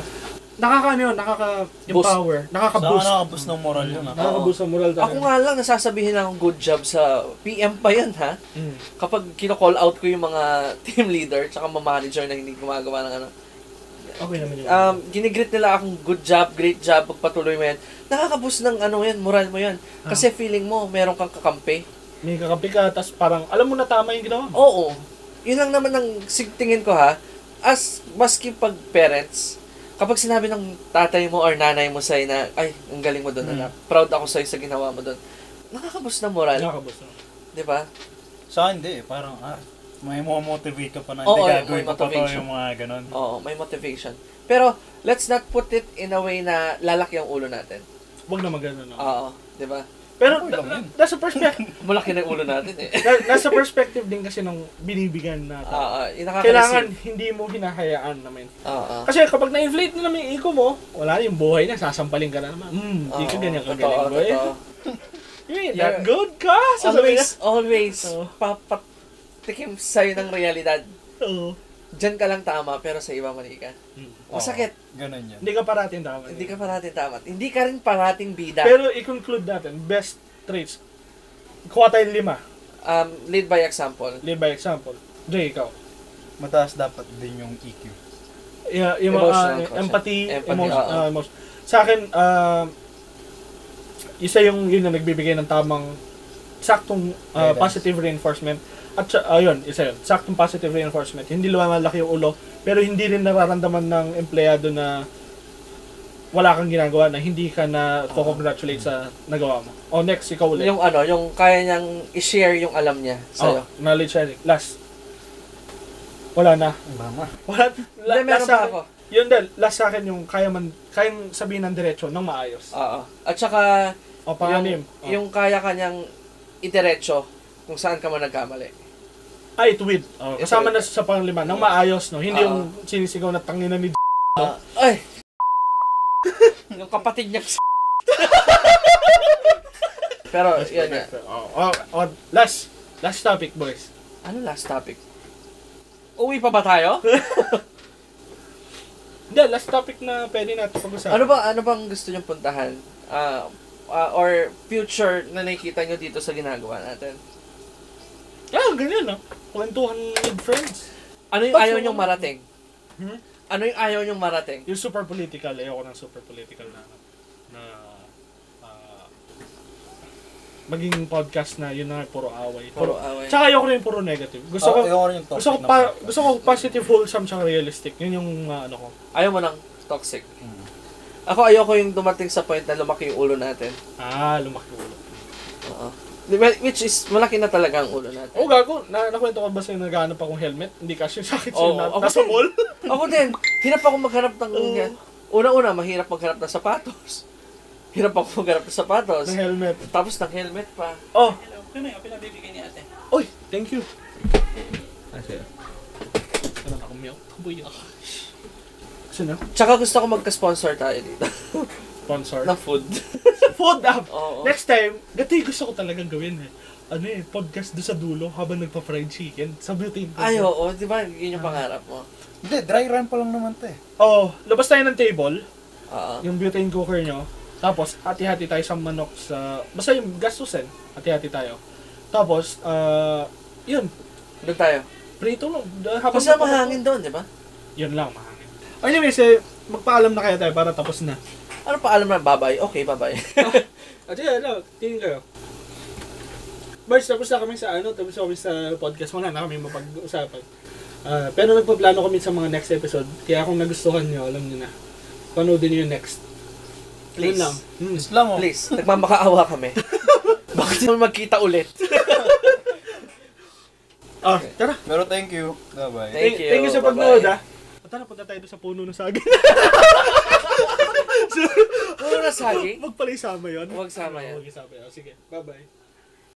[SPEAKER 2] nakaka-empower, nakaka-boost.
[SPEAKER 3] Nakaka-boost ng moral yun.
[SPEAKER 2] Nakaka-boost ng moral talaga.
[SPEAKER 1] Ako nga lang, nasasabihin akong good job sa PM pa yan, ha? Kapag kino-call out ko yung mga team leader tsaka mga manager na hindi gumagawa ng ano.
[SPEAKER 2] Okay naman yun.
[SPEAKER 1] Ginigreet nila akong good job, great job, pagpatuloy mo yan. Nakaka-boost ng ano yan, moral mo yan. Kasi feeling mo, meron kang kakampi.
[SPEAKER 2] May kakampi ka, tapos parang, alam mo na tama yung ginawa mo.
[SPEAKER 1] Oo. Yun lang naman ang tingin ko, ha? Maski pag parents, kapag sinabi ng tatay mo or nanay mo sa'yo na, ay, ang galing mo doon, anak. Proud ako sa'yo sa ginawa mo doon. Nakaka-boost ng moral.
[SPEAKER 2] Nakaka-boost.
[SPEAKER 1] Di ba?
[SPEAKER 3] Sa akin, hindi. Parang, may motivate ka pa na
[SPEAKER 1] Oo,
[SPEAKER 3] hindi gagawin
[SPEAKER 1] may
[SPEAKER 3] ko pa to
[SPEAKER 1] motivation.
[SPEAKER 3] yung mga ganun.
[SPEAKER 1] Oo, may motivation. Pero, let's not put it in a way na lalaki ang ulo natin.
[SPEAKER 2] Huwag naman ganun. No?
[SPEAKER 1] Oo, di ba?
[SPEAKER 2] Pero,
[SPEAKER 3] Okay lang yun.
[SPEAKER 2] nasa perspective,
[SPEAKER 1] Malaki na yung ulo natin eh.
[SPEAKER 2] nasa perspective din kasi ng binibigyan natin.
[SPEAKER 1] Yung nakaka-receive.
[SPEAKER 2] Kailangan hindi mo hinahayaan naman.
[SPEAKER 1] Oo.
[SPEAKER 2] Kasi kapag na-inflate na naman yung ego mo, wala na yung buhay na, sasampalin ka na naman. Hindi ka ganyan kagaling, boy. You're not good ka!
[SPEAKER 1] Always,
[SPEAKER 2] Oo.
[SPEAKER 1] papatikim sa'yo ng realidad.
[SPEAKER 2] Oo.
[SPEAKER 1] Diyan ka lang tama, pero sa iba mali ka. Masakit.
[SPEAKER 3] Ganun yan.
[SPEAKER 2] Hindi ka parating tama.
[SPEAKER 1] Hindi ka parating tama. Hindi ka rin parating bida.
[SPEAKER 2] Pero i-conclude natin, best traits. Kuha tayo 5.
[SPEAKER 1] Lead by example.
[SPEAKER 2] Lead by example. Jay, ikaw.
[SPEAKER 3] Mataas dapat din yung EQ.
[SPEAKER 2] Yung
[SPEAKER 1] Emotional
[SPEAKER 2] empathy,
[SPEAKER 1] quotient.
[SPEAKER 2] emotion. Sa akin, isa yun na nagbibigay ng tamang saktong positive reinforcement. At isa yun, saktong positive reinforcement. Hindi lumalaki yung ulo, pero hindi rin nararamdaman ng empleyado na wala kang ginagawa, na hindi ka na congratulate sa nagawa mo. Next, ikaw ulit.
[SPEAKER 1] Yung kaya niyang i-share yung alam niya sa'yo.
[SPEAKER 2] Knowledge sharing. Last. Wala na.
[SPEAKER 3] Mama.
[SPEAKER 2] Wala.
[SPEAKER 1] Hindi, meron
[SPEAKER 2] sa
[SPEAKER 1] pa
[SPEAKER 2] akin-
[SPEAKER 1] ako.
[SPEAKER 2] Yun din, last sa akin yung kayang sabihin ng diretso ng maayos.
[SPEAKER 1] Oo. At saka,
[SPEAKER 2] Panganim.
[SPEAKER 1] yung kaya kanyang itiretso kung saan ka man nagkamali.
[SPEAKER 2] With. Kasama na sa panglima, ng maayos, no? Hindi yung sinisigaw na tangina ni
[SPEAKER 1] Ay! Yung kapatid niya. Pero, yun nga.
[SPEAKER 2] Last topic, boys.
[SPEAKER 1] Ano last topic? Uwi pa ba tayo?
[SPEAKER 2] Hindi, last topic na pwede natin pag-usapan.
[SPEAKER 1] Ano bang gusto niyong puntahan? Or future na nakikita niyo dito sa ginagawa natin?
[SPEAKER 2] Ganyan, no? Kwentuhan with friends.
[SPEAKER 1] Ano yung ayaw niyong marating?
[SPEAKER 2] Hmm?
[SPEAKER 1] Ano yung ayaw niyong marating?
[SPEAKER 2] Yung super political, ayoko ng super political na maging podcast na yun na puro away.
[SPEAKER 1] Puro away.
[SPEAKER 2] Tsaka ayoko rin puro negative. Gusto ko
[SPEAKER 3] yung
[SPEAKER 2] gusto ko positive, wholesome, tsaka realistic. Yun yung ano ko.
[SPEAKER 1] Ayaw mo ng toxic. Ako ayoko yung dumating sa point na lumaki yung ulo natin.
[SPEAKER 2] Lumaki ulo.
[SPEAKER 1] Oo. Which is, malaki na talaga ang ulo natin.
[SPEAKER 2] Gago. Nakwento ko ba sa'yo naghahanap akong helmet? Hindi kasi sa akin
[SPEAKER 1] Oo,
[SPEAKER 2] sila
[SPEAKER 1] ako
[SPEAKER 2] nasa
[SPEAKER 1] din.
[SPEAKER 2] mall.
[SPEAKER 1] Ako din. Hirap ako maghanap ng... Una-una, mahirap maghanap ng sapatos. Hirap ako maghanap ng sapatos.
[SPEAKER 2] Ng helmet.
[SPEAKER 1] Tapos ng helmet pa.
[SPEAKER 2] Oh!
[SPEAKER 1] Pinabibigay ni ate.
[SPEAKER 2] Oy! Thank you! Ano na akong milk? Buya. Kasi na?
[SPEAKER 1] Tsaka gusto ko magka-sponsor tayo dito.
[SPEAKER 2] Sponsor.
[SPEAKER 1] ng food.
[SPEAKER 2] Food app!
[SPEAKER 1] Oo.
[SPEAKER 2] Next time, gato yung gusto ko talagang gawin eh. Podcast doon sa dulo habang nagpa-fried chicken. Sa beauty.
[SPEAKER 1] Ay, oo. Di ba yun yung pangarap mo?
[SPEAKER 3] Hindi, dry run pa lang naman to eh.
[SPEAKER 2] Labas tayo ng table.
[SPEAKER 1] Oo.
[SPEAKER 2] Yung butane cooker nyo. Tapos, hati-hati tayo sa manok sa... Basta yung gastusin. Hati-hati tayo. Tapos, yun.
[SPEAKER 1] Doon tayo.
[SPEAKER 2] Prito no.
[SPEAKER 1] Kasi mahangin doon, di ba?
[SPEAKER 2] Yun lang, mahangin. Anyways, magpaalam na kaya tayo para tapos na.
[SPEAKER 1] Ano pa alam na, babay? Okay, babay.
[SPEAKER 2] At yun, tingin kayo. Bars, tapos na kami sa tapos na kami sa podcast. Wala na kami mapag-usapan. Pero nagpaplano kami sa mga next episode. Kaya kung nagustuhan nyo, alam nyo na. Panoodin nyo yung next.
[SPEAKER 1] Please.
[SPEAKER 2] Yun lang.
[SPEAKER 3] Islam mo.
[SPEAKER 1] Please, nagmamakaawa kami. Bakit naman magkita ulit?
[SPEAKER 2] Tara.
[SPEAKER 3] Pero thank you. Bye-bye.
[SPEAKER 2] Thank you sa pagnood, Tara, punta tayo doon sa puno ng saging.
[SPEAKER 1] Puno na saging?
[SPEAKER 2] Huwag pala isama yun.
[SPEAKER 1] Huwag sama yan.
[SPEAKER 2] Huwag isama yan. Sige, bye-bye.